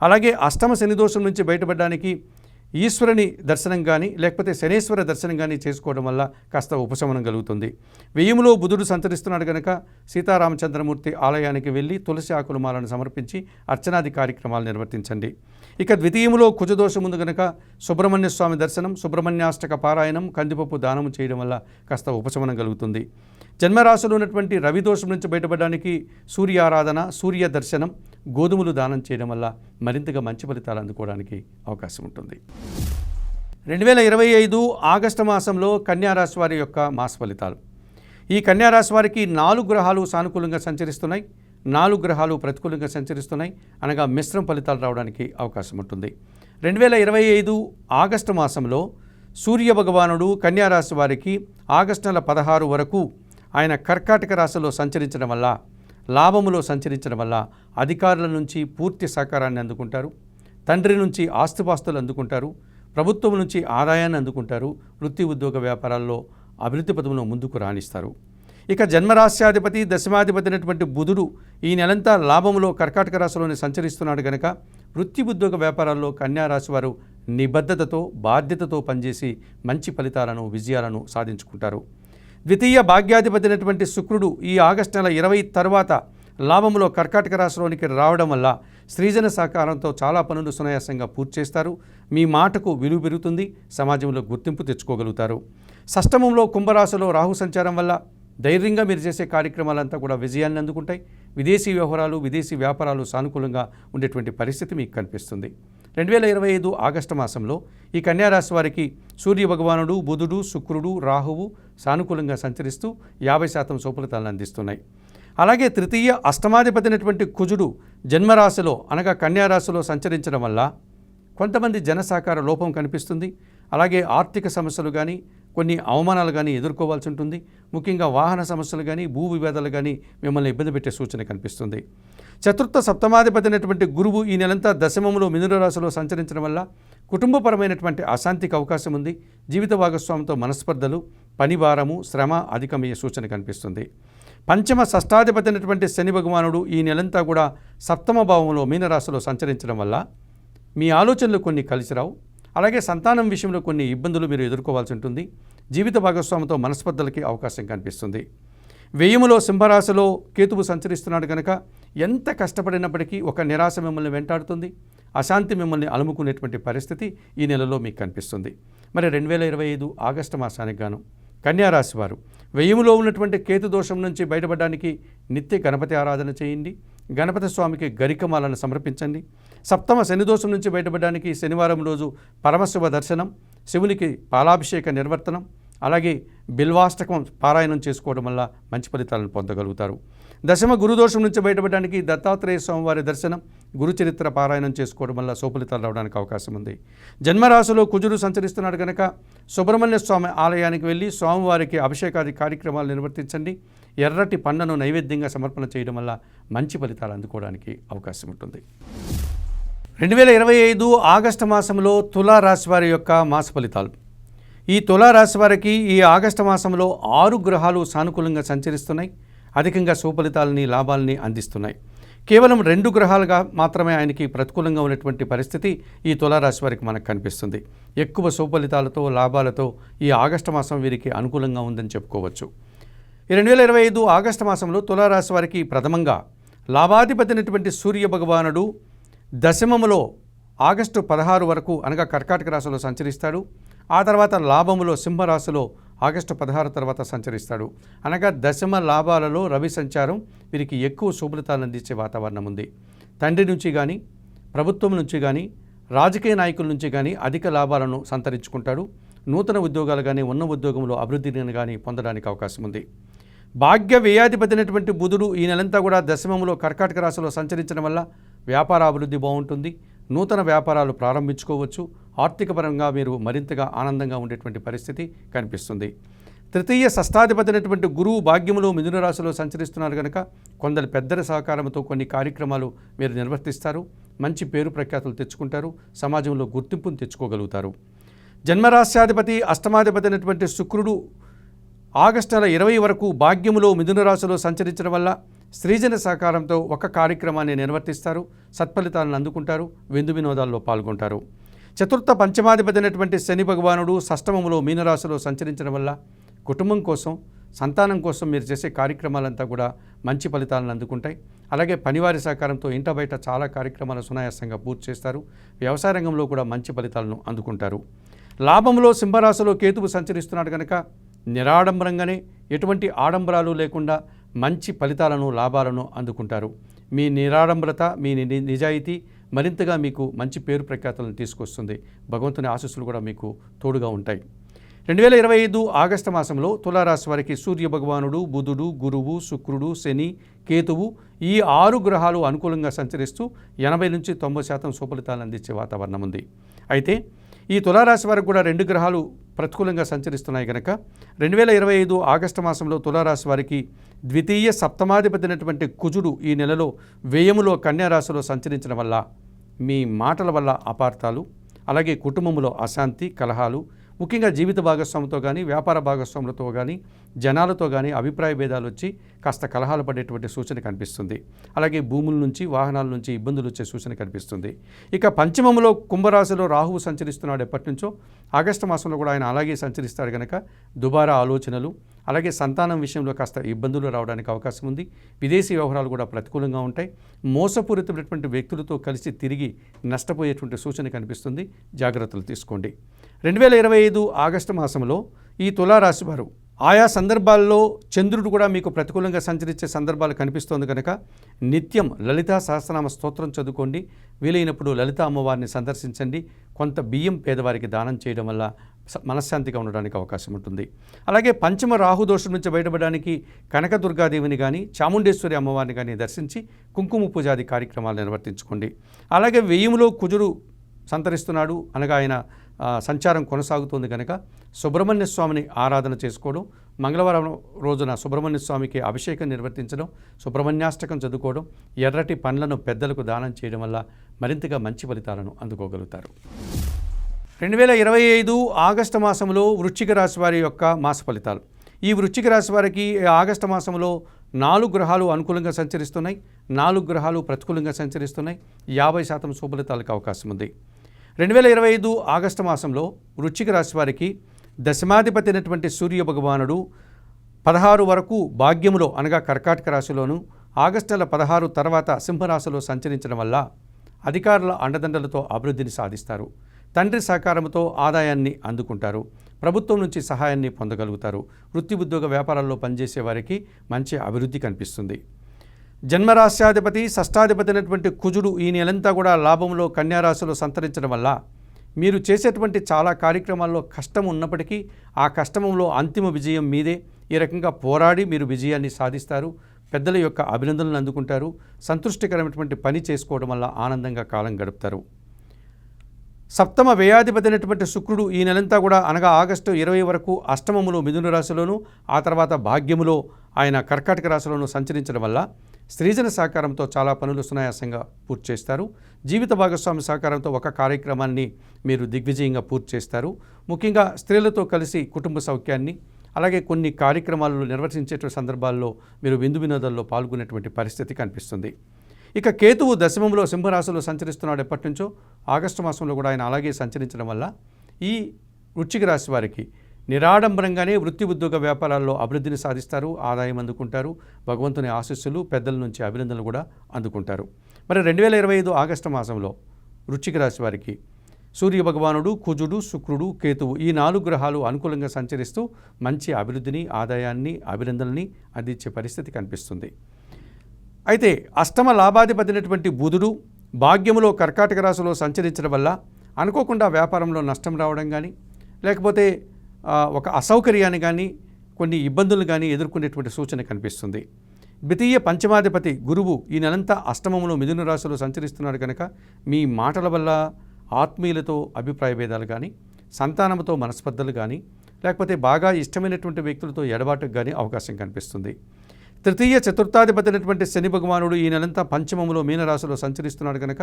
అలాగే అష్టమ శనిదోషం నుంచి బయటపడడానికి ఈశ్వరుని దర్శనం కానీ లేకపోతే శనేశ్వర దర్శనం కానీ చేసుకోవడం వల్ల కాస్త ఉపశమనం కలుగుతుంది. వ్యయములో బుధుడు సంచరిస్తున్నాడు కనుక సీతారామచంద్రమూర్తి ఆలయానికి వెళ్ళి తులసి ఆకుల మాలను సమర్పించి అర్చనాది కార్యక్రమాలు నిర్వర్తించండి. ఇక ద్వితీయములో కుజదోషం ఉంది కనుక సుబ్రహ్మణ్య స్వామి దర్శనం, సుబ్రహ్మణ్యాష్టక పారాయణం, కందిపప్పు దానం చేయడం వల్ల కాస్త ఉపశమనం కలుగుతుంది. జన్మరాశిలో ఉన్నటువంటి రవి దోషం నుంచి బయటపడడానికి సూర్య ఆరాధన, సూర్య దర్శనం, గోధుమలు దానం చేయడం వల్ల మరింతగా మంచి ఫలితాలు అందుకోవడానికి అవకాశం ఉంటుంది. 2025 ఆగస్టు మాసంలో కన్యారాశి వారి యొక్క మాస ఫలితాలు. ఈ కన్యారాశి వారికి 4 గ్రహాలు సానుకూలంగా సంచరిస్తున్నాయి, 4 గ్రహాలు ప్రతికూలంగా సంచరిస్తున్నాయి, అనగా మిశ్రమ ఫలితాలు రావడానికి అవకాశం ఉంటుంది. 2025 ఆగస్టు మాసంలో సూర్య భగవానుడు కన్యారాశి వారికి ఆగస్టు నెల 16 వరకు ఆయన కర్కాటక రాశిలో సంచరించడం వల్ల, లాభములో సంచరించడం వల్ల అధికారుల నుంచి పూర్తి సహకారాన్ని అందుకుంటారు, తండ్రి నుంచి ఆస్తిపాస్తులు అందుకుంటారు, ప్రభుత్వం నుంచి ఆదాయాన్ని అందుకుంటారు, వృత్తి ఉద్యోగ వ్యాపారాల్లో అభివృద్ధి పదములో ముందుకు రాణిస్తారు. ఇక జన్మరాశ్యాధిపతి దశమాధిపతి అయినటువంటి బుధుడు ఈ నెలంతా లాభములో కర్కాటక రాశిలోనే సంచరిస్తున్నాడు కనుక వృత్తి ఉద్యోగ వ్యాపారాల్లో కన్యారాశి వారు నిబద్ధతతో బాధ్యతతో పనిచేసి మంచి ఫలితాలను విజయాలను సాధించుకుంటారు. ద్వితీయ భాగ్యాధిపతి అయినటువంటి శుక్రుడు ఈ ఆగస్టు నెల 20 తర్వాత లాభంలో కర్కాటక రాశిలోనికి రావడం వల్ల స్త్రీజన సహకారంతో చాలా పనులు సునాయాసంగా పూర్తి చేస్తారు. మీ మాటకు విలువ పెరుగుతుంది, సమాజంలో గుర్తింపు తెచ్చుకోగలుగుతారు. షష్టమంలో కుంభరాశిలో రాహు సంచారం వల్ల ధైర్యంగా మీరు చేసే కార్యక్రమాలంతా కూడా విజయాన్ని అందుకుంటాయి. విదేశీ వ్యవహారాలు, విదేశీ వ్యాపారాలు సానుకూలంగా ఉండేటువంటి పరిస్థితి మీకు కనిపిస్తుంది. 2025 ఆగస్టు మాసంలో ఈ కన్యారాశి వారికి సూర్య భగవానుడు, బుధుడు, శుక్రుడు, రాహువు సానుకూలంగా సంచరిస్తూ 50% శుభఫలితాలను అందిస్తున్నాయి. అలాగే తృతీయ అష్టమాధిపతి అయినటువంటి కుజుడు జన్మరాశిలో అనగా కన్యారాశిలో సంచరించడం వల్ల కొంతమంది జన సహకార లోపం కనిపిస్తుంది. అలాగే ఆర్థిక సమస్యలు కానీ కొన్ని అవమానాలు కానీ ఎదుర్కోవాల్సి ఉంటుంది. ముఖ్యంగా వాహన సమస్యలు కానీ భూ వివాదాలు కానీ మిమ్మల్ని ఇబ్బంది పెట్టే సూచన కనిపిస్తుంది. చతుర్థ సప్తమాధిపతి అయినటువంటి గురువు ఈ నెలంతా దశమంలో మిథున రాశిలో సంచరించడం వల్ల కుటుంబపరమైనటువంటి అశాంతికి అవకాశం ఉంది. జీవిత భాగస్వామితో మనస్పర్ధలు, పని భారము, శ్రమ అధికమయ్యే సూచన కనిపిస్తుంది. పంచమ షష్టాధిపతి అయినటువంటి శని భగవానుడు ఈ నెలంతా కూడా సప్తమ భావంలో మీనరాశిలో సంచరించడం వల్ల మీ ఆలోచనలు కొన్ని కలిసి రావు. అలాగే సంతానం విషయంలో కొన్ని ఇబ్బందులు మీరు ఎదుర్కోవాల్సి ఉంటుంది. జీవిత భాగస్వామితో మనస్పర్ధలకి అవకాశం కనిపిస్తుంది. వ్యయములో సింహరాశిలో కేతువు సంచరిస్తున్నాడు కనుక ఎంత కష్టపడినప్పటికీ ఒక నిరాశ మిమ్మల్ని వెంటాడుతుంది. అశాంతి మిమ్మల్ని అలుముకునేటువంటి పరిస్థితి ఈ నెలలో మీకు కనిపిస్తుంది. మరి 2025 ఆగస్టు మాసానికి గాను కన్యారాశి వారు వ్యయములో ఉన్నటువంటి కేతు దోషం నుంచి బయటపడడానికి నిత్య గణపతి ఆరాధన చేయండి. గణపతి స్వామికి గరికమాలను సమర్పించండి. సప్తమ శని దోషం నుంచి బయటపడడానికి శనివారం రోజు పరమశివ దర్శనం, శివునికి పాలాభిషేక నిర్వర్తనం, అలాగే బిల్వాష్టకం పారాయణం చేసుకోవడం వల్ల మంచి ఫలితాలను పొందగలుగుతారు. దశమ గురుదోషం నుంచి బయటపడడానికి దత్తాత్రేయ స్వామివారి దర్శనం, గురుచరిత్ర పారాయణం చేసుకోవడం వల్ల సుఫలితాలు రావడానికి అవకాశం ఉంది. జన్మరాశిలో కుజుడు సంచరిస్తున్నాడు కనుక సుబ్రహ్మణ్య స్వామి ఆలయానికి వెళ్ళి స్వామివారికి అభిషేకాది కార్యక్రమాలు నిర్వర్తించండి. ఎర్రటి పండ్లను నైవేద్యంగా సమర్పణ చేయడం వల్ల మంచి ఫలితాలు అందుకోవడానికి అవకాశం ఉంటుంది. 2025 ఆగస్టు మాసంలో తులారాశి వారి యొక్క మాస ఫలితాలు. ఈ తులారాశి వారికి ఈ ఆగస్టు మాసంలో 6 గ్రహాలు సానుకూలంగా సంచరిస్తున్నాయి. అధికంగా సుఫలితాలని, లాభాలని అందిస్తున్నాయి. కేవలం 2 గ్రహాలుగా మాత్రమే ఆయనకి ప్రతికూలంగా ఉన్నటువంటి పరిస్థితి ఈ తులారాశి వారికి మనకు కనిపిస్తుంది. ఎక్కువ సుఫలితాలతో, లాభాలతో ఈ ఆగస్టు మాసం వీరికి అనుకూలంగా ఉందని చెప్పుకోవచ్చు. ఈ 2025 ఆగస్టు మాసంలో తులారాశి వారికి ప్రథమంగా లాభాధిపతి అయినటువంటి సూర్య భగవానుడు దశమములో ఆగస్టు 16 వరకు అనగా కర్కాటక రాశిలో సంచరిస్తాడు. ఆ తర్వాత లాభములో సింహరాశిలో ఆగస్టు 16 తర్వాత సంచరిస్తాడు. అనగా దశమ లాభాలలో రవి సంచారం వీరికి ఎక్కువ శుభఫలితాలను అందించే వాతావరణం ఉంది. తండ్రి నుంచి కానీ, ప్రభుత్వం నుంచి కానీ, రాజకీయ నాయకుల నుంచి కానీ అధిక లాభాలను సంతరించుకుంటాడు. నూతన ఉద్యోగాలు కానీ, ఉన్న ఉద్యోగంలో అభివృద్ధిని కానీ పొందడానికి అవకాశం ఉంది. భాగ్య వ్యయాధిపతి అయినటువంటి బుధుడు ఈ నెలంతా కూడా దశమంలో కర్కాటక రాశిలో సంచరించడం వల్ల వ్యాపార అభివృద్ధి బాగుంటుంది. నూతన వ్యాపారాలు ప్రారంభించుకోవచ్చు. ఆర్థిక పరంగా మీరు మరింతగా ఆనందంగా ఉండేటువంటి పరిస్థితి కనిపిస్తుంది. తృతీయ షష్టాధిపతి అయినటువంటి గురువు భాగ్యములో మిథున రాశిలో సంచరిస్తున్నారు కనుక కొందరు పెద్దల సహకారంతో కొన్ని కార్యక్రమాలు మీరు నిర్వర్తిస్తారు. మంచి పేరు ప్రఖ్యాతులు తెచ్చుకుంటారు. సమాజంలో గుర్తింపును తెచ్చుకోగలుగుతారు. జన్మరాశ్యాధిపతి అష్టమాధిపతి అయినటువంటి శుక్రుడు ఆగస్టు నెల 20 వరకు భాగ్యములో మిథున రాశిలో సంచరించడం వల్ల స్త్రీజన సహకారంతో ఒక కార్యక్రమాన్ని నిర్వర్తిస్తారు. సత్ఫలితాలను అందుకుంటారు. విందు వినోదాల్లో పాల్గొంటారు. చతుర్థ పంచమాధిపతి అయినటువంటి శని భగవానుడు షష్టమములో మీనరాశిలో సంచరించడం వల్ల కుటుంబం కోసం, సంతానం కోసం మీరు చేసే కార్యక్రమాలంతా కూడా మంచి ఫలితాలను అందుకుంటాయి. అలాగే పనివారి సహకారంతో ఇంట బయట చాలా కార్యక్రమాలు సునాయాసంగా పూర్తి చేస్తారు. వ్యవసాయ రంగంలో కూడా మంచి ఫలితాలను అందుకుంటారు. లాభంలో సింహరాశిలో కేతువు సంచరిస్తున్నాడు కనుక నిరాడంబరంగానే ఎటువంటి ఆడంబరాలు లేకుండా మంచి ఫలితాలను, లాభాలను అందుకుంటారు. మీ నిరాడంబరత, మీ నిజాయితీ మరింతగా మీకు మంచి పేరు ప్రఖ్యాతులను తీసుకొస్తుంది. భగవంతుని ఆశీస్సులు కూడా మీకు తోడుగా ఉంటాయి. 2025 ఆగస్టు మాసంలో తులారాశి వారికి సూర్య భగవానుడు, బుధుడు, గురువు, శుక్రుడు, శని, కేతువు ఈ 6 గ్రహాలు అనుకూలంగా సంచరిస్తూ 80 నుంచి 90% సుఫలితాలను అందించే వాతావరణం ఉంది. అయితే ఈ తులారాశి వారికి కూడా 2 గ్రహాలు ప్రతికూలంగా సంచరిస్తున్నాయి కనుక 2025 ఆగస్టు మాసంలో తులారాశి వారికి ద్వితీయ సప్తమాధిపతి అయినటువంటి కుజుడు ఈ నెలలో వ్యయములో కన్యారాశిలో సంచరించడం వల్ల మీ మాటల వల్ల అపార్థాలు, అలాగే కుటుంబంలో అశాంతి, కలహాలు, ముఖ్యంగా జీవిత భాగస్వామితో కానీ వ్యాపార భాగస్వాములతో కానీ జనాలతో కానీ అభిప్రాయ భేదాలు వచ్చి కాస్త కలహాలు పడేటువంటి సూచన కనిపిస్తుంది. అలాగే భూముల నుంచి వాహనాల నుంచి ఇబ్బందులు వచ్చే సూచన కనిపిస్తుంది. ఇక పంచమంలో కుంభరాశిలో రాహువు సంచరిస్తున్నాడు ఎప్పటి నుంచో. ఆగస్టు మాసంలో కూడా ఆయన అలాగే సంచరిస్తాడు కనుక దుబారా ఆలోచనలు, అలాగే సంతానం విషయంలో కాస్త ఇబ్బందులు రావడానికి అవకాశం ఉంది. విదేశీ వ్యవహారాలు కూడా ప్రతికూలంగా ఉంటాయి. మోసపూరితమైనటువంటి వ్యక్తులతో కలిసి తిరిగి నష్టపోయేటువంటి సూచన కనిపిస్తుంది. జాగ్రత్తలు తీసుకోండి. 2025 ఆగస్టు మాసంలో ఈ తులారాశి వారు ఆయా సందర్భాల్లో చంద్రుడు కూడా మీకు ప్రతికూలంగా సంచరించే సందర్భాలు కనిపిస్తోంది కనుక నిత్యం లలితా సహస్రనామ స్తోత్రం చదువుకోండి. వీలైనప్పుడు లలిత అమ్మవారిని సందర్శించండి. కొంత బియ్యం పేదవారికి దానం చేయడం వల్ల మనశ్శాంతిగా ఉండడానికి అవకాశం ఉంటుంది. అలాగే పంచమ రాహుదోషం నుంచి బయటపడడానికి కనకదుర్గాదేవిని కానీ చాముండేశ్వరి అమ్మవారిని కానీ దర్శించి కుంకుమ పూజాది కార్యక్రమాలు నిర్వర్తించుకోండి. అలాగే వ్యయంలో కుజుడు సంతరిస్తున్నాడు అనగా ఆయన సంచారం కొనసాగుతుంది కనుక సుబ్రహ్మణ్య స్వామిని ఆరాధన చేసుకోవడం, మంగళవారం రోజున సుబ్రహ్మణ్య స్వామికి అభిషేకం నిర్వర్తించడం, సుబ్రహ్మణ్యాష్టకం చదువుకోవడం, ఎర్రటి పండ్లను పెద్దలకు దానం చేయడం వల్ల మరింతగా మంచి ఫలితాలను అందుకోగలుగుతారు. 2025 ఆగస్టు మాసంలో వృశ్చిక రాశి వారి యొక్క మాస ఫలితాలు. ఈ వృశ్చిక రాశి వారికి ఆగస్టు మాసంలో 4 గ్రహాలు అనుకూలంగా సంచరిస్తున్నాయి, 4 గ్రహాలు ప్రతికూలంగా సంచరిస్తున్నాయి. 50% శుభఫలితాలకు అవకాశం ఉంది. 2025 ఆగస్టు మాసంలో వృశ్చిక రాశి వారికి దశమాధిపతి అయినటువంటి సూర్య భగవానుడు 16 వరకు భాగ్యములో అనగా కర్కాటక రాశిలోను, ఆగస్టు నెల 16 తర్వాత సింహరాశిలో సంచరించడం వల్ల అధికారుల అండదండలతో అభివృద్ధిని సాధిస్తారు. తండ్రి సహకారంతో ఆదాయాన్ని అందుకుంటారు. ప్రభుత్వం నుంచి సహాయాన్ని పొందగలుగుతారు. వృత్తి ఉద్యోగ వ్యాపారాల్లో పనిచేసే వారికి మంచి అభివృద్ధి కనిపిస్తుంది. జన్మరాశ్యాధిపతి షష్టాధిపతి అయినటువంటి కుజుడు ఈ నెలంతా కూడా లాభంలో కన్యారాశిలో సంతరించడం వల్ల మీరు చేసేటువంటి చాలా కార్యక్రమాల్లో కష్టం ఉన్నప్పటికీ ఆ కష్టంలో అంతిమ విజయం మీదే. ఈ రకంగా పోరాడి మీరు విజయాన్ని సాధిస్తారు. పెద్దల యొక్క అభినందనలు అందుకుంటారు. సంతృష్టికరమైనటువంటి పని చేసుకోవడం వల్ల ఆనందంగా కాలం గడుపుతారు. సప్తమ వ్యయాధిపతి అయినటువంటి శుక్రుడు ఈ నెలంతా కూడా అనగా ఆగస్టు 20 వరకు అష్టమములో మిథున రాశిలోను, ఆ తర్వాత భాగ్యములో ఆయన కర్కాటక రాశిలోను సంచరించడం వల్ల స్త్రీజన సహకారంతో చాలా పనులు సునాయాసంగా పూర్తి చేస్తారు. జీవిత భాగస్వామి సహకారంతో ఒక కార్యక్రమాన్ని మీరు దిగ్విజయంగా పూర్తి చేస్తారు. ముఖ్యంగా స్త్రీలతో కలిసి కుటుంబ సౌఖ్యాన్ని, అలాగే కొన్ని కార్యక్రమాలను నిర్వర్తించేటువంటి సందర్భాల్లో మీరు విందు వినోదాల్లో పాల్గొనేటువంటి పరిస్థితి కనిపిస్తుంది. ఇక కేతువు దశమంలో సింహరాశిలో సంచరిస్తున్నాడు ఎప్పటి నుంచో. ఆగస్టు మాసంలో కూడా ఆయన అలాగే సంచరించడం వల్ల ఈ వృశ్చిక రాశి వారికి నిరాడంబరంగానే వృత్తి ఉద్యోగ వ్యాపారాల్లో అభివృద్ధిని సాధిస్తారు. ఆదాయం అందుకుంటారు. భగవంతుని ఆశీస్సులు, పెద్దల నుంచి అభినందనలు కూడా అందుకుంటారు. మరి 2025 ఆగస్టు మాసంలో వృశ్చిక రాశి వారికి సూర్య భగవానుడు, కుజుడు, శుక్రుడు, కేతువు ఈ 4 గ్రహాలు అనుకూలంగా సంచరిస్తూ మంచి అభివృద్ధిని, ఆదాయాన్ని, అభినందనని అందించే పరిస్థితి కనిపిస్తుంది. అయితే అష్టమ లాభాధిపతి అయినటువంటి బుధుడు భాగ్యములో కర్కాటక రాశిలో సంచరించడం వల్ల అనుకోకుండా వ్యాపారంలో నష్టం రావడం కానీ, లేకపోతే ఒక అసౌకర్యాన్ని కానీ, కొన్ని ఇబ్బందులు కానీ ఎదుర్కొనేటువంటి సూచన కనిపిస్తుంది. ద్వితీయ పంచమాధిపతి గురువు ఈ నెలంతా అష్టమంలో మిథున రాశిలో సంచరిస్తున్నాడు కనుక మీ మాటల వల్ల ఆత్మీయులతో అభిప్రాయ భేదాలు కానీ, సంతానంతో మనస్పర్ధలు కానీ, లేకపోతే బాగా ఇష్టమైనటువంటి వ్యక్తులతో ఎడబాటుకు కానీ అవకాశం కనిపిస్తుంది. తృతీయ చతుర్థాధిపతి అయినటువంటి శని భగవానుడు ఈ నెలంతా పంచమములో మీనరాశిలో సంచరిస్తున్నాడు కనుక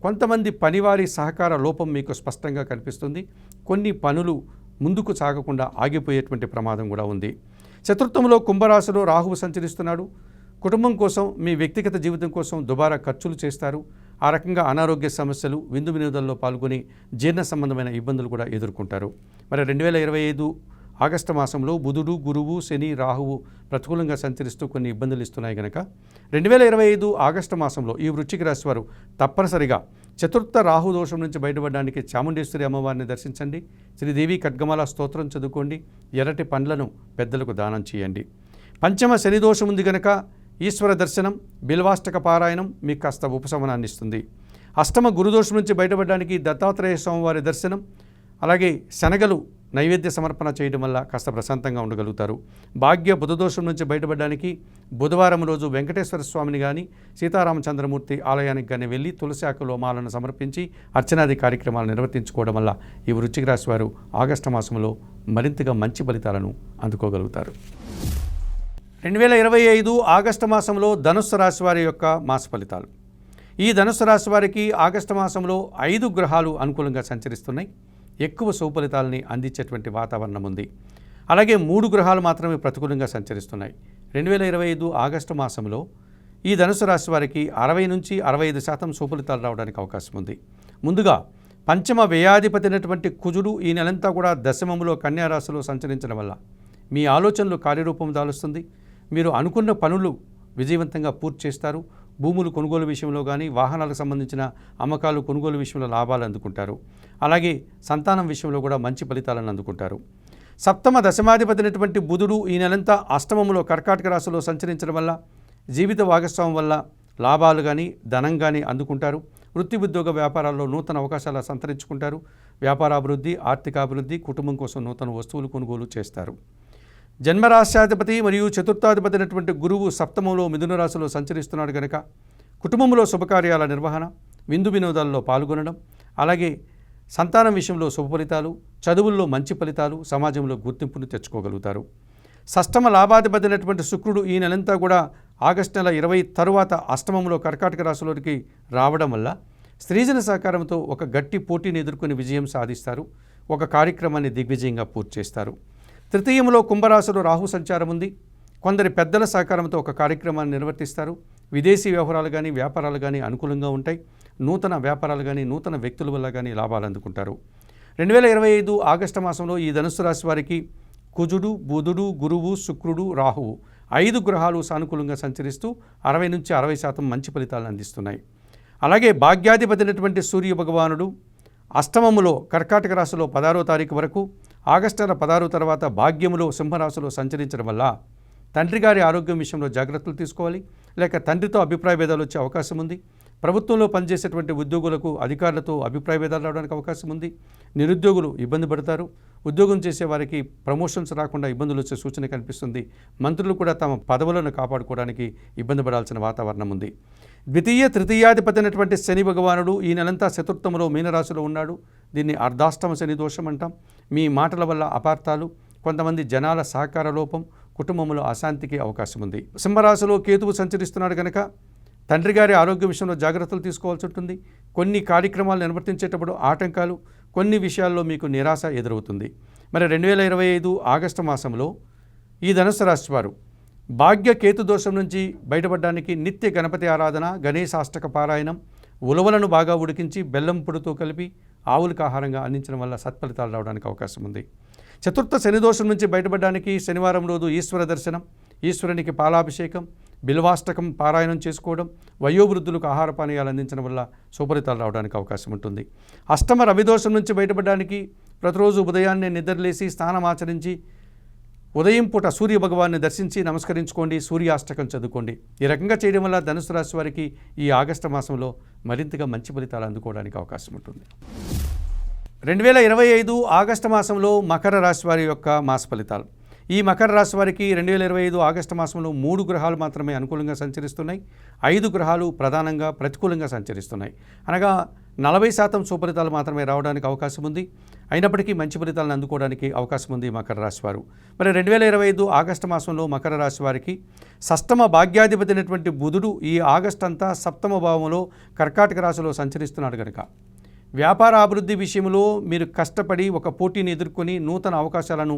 కొంతమంది పనివారి సహకార లోపం మీకు స్పష్టంగా కనిపిస్తుంది. కొన్ని పనులు ముందుకు సాగకుండా ఆగిపోయేటువంటి ప్రమాదం కూడా ఉంది. చతుర్థంలో కుంభరాశిలో రాహువు సంచరిస్తున్నాడు. కుటుంబం కోసం, మీ వ్యక్తిగత జీవితం కోసం దుబారా ఖర్చులు చేస్తారు. ఆ రకంగా అనారోగ్య సమస్యలు, విందు వినోదాల్లో పాల్గొని జీర్ణ సంబంధమైన ఇబ్బందులు కూడా ఎదుర్కొంటారు. మరి 2025 ఆగస్టు మాసంలో బుధుడు, గురువు, శని, రాహువు ప్రతికూలంగా సంచరిస్తూ కొన్ని ఇబ్బందులు ఇస్తున్నాయి కనుక 2025 ఆగస్టు మాసంలో ఈ వృశ్చిక రాశి వారు తప్పనిసరిగా చతుర్థ రాహు దోషం నుంచి బయటపడడానికి చాముండేశ్వరి అమ్మవారిని దర్శించండి. శ్రీదేవి ఖడ్గమాల స్తోత్రం చదువుకోండి. ఎర్రటి పండ్లను పెద్దలకు దానం చేయండి. పంచమ శని దోషం ఉంది కనుక ఈశ్వర దర్శనం, బిల్వాష్టక పారాయణం మీకు కాస్త ఉపశమనాన్ని ఇస్తుంది. అష్టమ గురుదోషం నుంచి బయటపడడానికి దత్తాత్రేయ స్వామివారి దర్శనం, అలాగే శనగలు నైవేద్య సమర్పణ చేయడం వల్ల కాస్త ప్రశాంతంగా ఉండగలుగుతారు. భాగ్య బుధదోషం నుంచి బయటపడడానికి బుధవారం రోజు వెంకటేశ్వర స్వామిని కానీ, సీతారామచంద్రమూర్తి ఆలయానికి కానీ వెళ్ళి తులసి ఆకులో మాలను సమర్పించి అర్చనాది కార్యక్రమాలు నిర్వర్తించుకోవడం వల్ల ఈ వృశ్చిక రాశి వారు ఆగస్టు మాసంలో మరింతగా మంచి ఫలితాలను అందుకోగలుగుతారు. 2025 ఆగస్టు మాసంలో ధనుస్సు రాశి వారి యొక్క మాస ఫలితాలు. ఈ ధనుస్సు రాశి వారికి ఆగస్టు మాసంలో 5 గ్రహాలు అనుకూలంగా సంచరిస్తున్నాయి. ఎక్కువ సుఫలితాలని అందించేటువంటి వాతావరణం ఉంది. అలాగే 3 గ్రహాలు మాత్రమే ప్రతికూలంగా సంచరిస్తున్నాయి. 2025 ఆగస్టు మాసంలో ఈ ధనుసు రాశి వారికి 60 నుంచి 65% సుఫలితాలు రావడానికి అవకాశం ఉంది. ముందుగా పంచమ వ్యయాధిపతి అయినటువంటి కుజుడు ఈ నెలంతా కూడా దశమములో కన్యా రాశిలో సంచరించడం వల్ల మీ ఆలోచనలు కార్యరూపం దాలుస్తుంది. మీరు అనుకున్న పనులు విజయవంతంగా పూర్తి చేస్తారు. భూములు కొనుగోలు విషయంలో కానీ, వాహనాలకు సంబంధించిన అమ్మకాలు కొనుగోలు విషయంలో లాభాలు అందుకుంటారు. అలాగే సంతానం విషయంలో కూడా మంచి ఫలితాలను అందుకుంటారు. సప్తమ దశమాధిపతి అయినటువంటి బుధుడు ఈ నెలంతా అష్టమములో కర్కాటక రాశిలో సంచరించడం వల్ల జీవిత భాగస్వామ్యం వల్ల లాభాలు కానీ, ధనం కానీ అందుకుంటారు. వృత్తి ఉద్యోగ వ్యాపారాల్లో నూతన అవకాశాలు సంతరించుకుంటారు. వ్యాపారాభివృద్ధి, ఆర్థికాభివృద్ధి, కుటుంబం కోసం నూతన వస్తువులు కొనుగోలు చేస్తారు. జన్మరాశ్యాధిపతి మరియు చతుర్థాధిపతి అయినటువంటి గురువు సప్తమంలో మిథున రాశిలో సంచరిస్తున్నాడు కనుక కుటుంబంలో శుభకార్యాల నిర్వహణ, విందు వినోదాల్లో పాల్గొనడం, అలాగే సంతానం విషయంలో శుభ ఫలితాలు, చదువుల్లో మంచి ఫలితాలు, సమాజంలో గుర్తింపును తెచ్చుకోగలుగుతారు. షష్టమ లాభాధిపతి అయినటువంటి శుక్రుడు ఈ నెలంతా కూడా ఆగస్టు నెల 20 తరువాత అష్టమంలో కర్కాటక రాశిలోకి రావడం వల్ల స్త్రీజన సహకారంతో ఒక గట్టి పోటీని ఎదుర్కొని విజయం సాధిస్తారు. ఒక కార్యక్రమాన్ని దిగ్విజయంగా పూర్తి చేస్తారు. తృతీయంలో కుంభరాశిలో రాహు సంచారం ఉంది. కొందరి పెద్దల సహకారంతో ఒక కార్యక్రమాన్ని నిర్వర్తిస్తారు. విదేశీ వ్యవహారాలు కానీ, వ్యాపారాలు కానీ అనుకూలంగా ఉంటాయి. నూతన వ్యాపారాలు కానీ, నూతన వ్యక్తుల వల్ల కానీ లాభాలు అందుకుంటారు. 2025 ఆగస్టు మాసంలో ఈ ధనుస్సు రాశి వారికి కుజుడు, బుధుడు, గురువు, శుక్రుడు, రాహువు 5 గ్రహాలు సానుకూలంగా సంచరిస్తూ 60 నుంచి 60% మంచి ఫలితాలను అందిస్తున్నాయి. అలాగే భాగ్యాధిపతి అయినటువంటి సూర్య భగవానుడు అష్టమములో కర్కాటక రాశిలో 16వ తారీఖు వరకు, ఆగస్టు నెల 16 తర్వాత భాగ్యములో సింహరాశిలో సంచరించడం వల్ల తండ్రి గారి ఆరోగ్యం విషయంలో జాగ్రత్తలు తీసుకోవాలి. లేక తండ్రితో అభిప్రాయ భేదాలు వచ్చే అవకాశం ఉంది. ప్రభుత్వంలో పనిచేసేటువంటి ఉద్యోగులకు అధికారులతో అభిప్రాయ భేదాలు రావడానికి అవకాశం ఉంది. నిరుద్యోగులు ఇబ్బంది పడతారు. ఉద్యోగం చేసే వారికి ప్రమోషన్స్ రాకుండా ఇబ్బందులు వచ్చే సూచన కనిపిస్తుంది. మంత్రులు కూడా తమ పదవులను కాపాడుకోవడానికి ఇబ్బంది పడాల్సిన వాతావరణం ఉంది. ద్వితీయ తృతీయాధిపతి అయినటువంటి శని భగవానుడు ఈ నెలంతా చతుర్థంలో మీనరాశిలో ఉన్నాడు. దీన్ని అర్ధాష్టమ శని దోషం అంటాం. మీ మాటల వల్ల అపార్థాలు, కొంతమంది జనాల సహకార లోపం, కుటుంబంలో అశాంతికి అవకాశం ఉంది. సింహరాశిలో కేతువు సంచరిస్తున్నాడు కనుక తండ్రి గారి ఆరోగ్య విషయంలో జాగ్రత్తలు తీసుకోవాల్సి ఉంటుంది. కొన్ని కార్యక్రమాలు నిర్వర్తించేటప్పుడు ఆటంకాలు, కొన్ని విషయాల్లో మీకు నిరాశ ఎదురవుతుంది. మరి 2025 ఆగస్టు మాసంలో ఈ ధనుస్సు రాశి వారు భాగ్య కేతు దోషం నుంచి బయటపడడానికి నిత్య గణపతి ఆరాధన, గణేశాష్టక పారాయణం, ఉలవలను బాగా ఉడికించి బెల్లం పొడితో కలిపి ఆవులకు ఆహారంగా అందించడం వల్ల సత్ఫలితాలు రావడానికి అవకాశం ఉంది. చతుర్థ శని దోషం నుంచి బయటపడడానికి శనివారం రోజు ఈశ్వర దర్శనం, ఈశ్వరునికి పాలాభిషేకం, బిల్వాష్టకం పారాయణం చేసుకోవడం, వయోవృద్ధులకు ఆహార పానీయాలు అందించడం వల్ల సుఫలితాలు రావడానికి అవకాశం ఉంటుంది. అష్టమ రవిదోషం నుంచి బయటపడడానికి ప్రతిరోజు ఉదయాన్నే నిద్రలేసి స్నానం ఆచరించి ఉదయం పూట సూర్య భగవాన్ని దర్శించి నమస్కరించుకోండి, సూర్యాష్టకం చదువుకోండి. ఈ రకంగా చేయడం వల్ల ధనుసు రాశి వారికి ఈ ఆగస్టు మాసంలో మరింతగా మంచి ఫలితాలు అందుకోవడానికి అవకాశం ఉంటుంది. 2025 ఆగస్టు మాసంలో మకర రాశి వారి యొక్క మాస ఫలితాలు. ఈ మకర రాశి వారికి 2025 ఆగస్టు మాసంలో 3 గ్రహాలు మాత్రమే అనుకూలంగా సంచరిస్తున్నాయి. 5 గ్రహాలు ప్రధానంగా ప్రతికూలంగా సంచరిస్తున్నాయి. అనగా 40% సుఫలితాలు మాత్రమే రావడానికి అవకాశం ఉంది. అయినప్పటికీ మంచి ఫలితాలను అందుకోవడానికి అవకాశం ఉంది మకర రాశి వారు. మరి 2025 ఆగస్టు మాసంలో మకర రాశి వారికి షష్టమ భాగ్యాధిపతి అయినటువంటి బుధుడు ఈ ఆగస్టు అంతా సప్తమ భావంలో కర్కాటక రాశిలో సంచరిస్తున్నాడు కనుక వ్యాపార అభివృద్ధి విషయంలో మీరు కష్టపడి ఒక పోటీని ఎదుర్కొని నూతన అవకాశాలను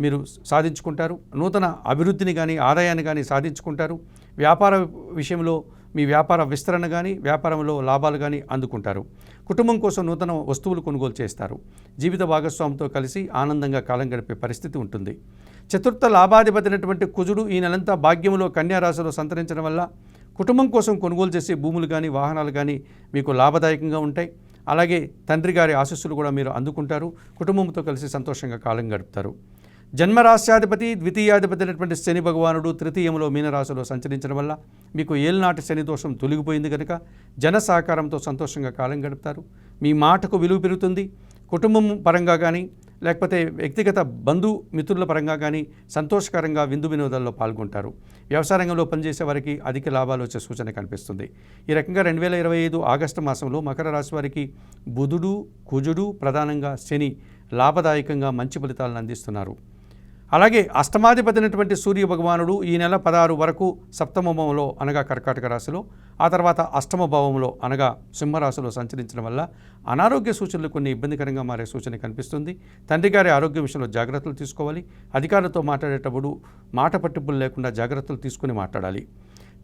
మీరు సాధించుకుంటారు. నూతన అభివృద్ధిని కానీ, ఆదాయాన్ని కానీ సాధించుకుంటారు. వ్యాపార విషయంలో మీ వ్యాపార విస్తరణ కానీ, వ్యాపారంలో లాభాలు కానీ అందుకుంటారు. కుటుంబం కోసం నూతన వస్తువులు కొనుగోలు చేస్తారు. జీవిత భాగస్వామితో కలిసి ఆనందంగా కాలం గడిపే పరిస్థితి ఉంటుంది. చతుర్థ లాభాధిపతి అయినటువంటి కుజుడు ఈ నెలంతా భాగ్యములో కన్యా రాశిలో సంతరించడం వల్ల కుటుంబం కోసం కొనుగోలు చేసే భూములు కానీ, వాహనాలు కానీ మీకు లాభదాయకంగా ఉంటాయి. అలాగే తండ్రి గారి ఆశీస్సులు కూడా మీరు అందుకుంటారు. కుటుంబంతో కలిసి సంతోషంగా కాలం గడుపుతారు. జన్మరాశ్యాధిపతి ద్వితీయాధిపతి అయినటువంటి శని భగవానుడు తృతీయంలో మీనరాశిలో సంచరించడం వల్ల మీకు ఏళ్ళనాటి శని దోషం తొలగిపోయింది కనుక జన సహకారంతో సంతోషంగా కాలం గడుపుతారు. మీ మాటకు విలువ పెరుగుతుంది. కుటుంబం పరంగా కానీ, లేకపోతే వ్యక్తిగత మిత్రుల పరంగా కానీ సంతోషకరంగా విందు వినోదాల్లో పాల్గొంటారు. వ్యవసాయ రంగంలో పనిచేసే వారికి అధిక లాభాలు వచ్చే సూచన కనిపిస్తుంది. ఈ రకంగా 2025 ఆగస్టు మాసంలో మకర రాశి వారికి బుధుడు, కుజుడు, ప్రధానంగా శని లాభదాయకంగా మంచి ఫలితాలను అందిస్తున్నారు. అలాగే అష్టమాధిపతి అయినటువంటి సూర్య భగవానుడు ఈ నెల 16 వరకు సప్తమ భావంలో అనగా కర్కాటక రాశిలో, ఆ తర్వాత అష్టమ భావంలో అనగా సింహరాశిలో సంచరించడం వల్ల అనారోగ్య సూచనలు కొన్ని ఇబ్బందికరంగా మారే సూచన కనిపిస్తుంది. తండ్రి గారి ఆరోగ్య విషయంలో జాగ్రత్తలు తీసుకోవాలి. అధికారులతో మాట్లాడేటప్పుడు మాట పట్టింపులు లేకుండా జాగ్రత్తలు తీసుకుని మాట్లాడాలి.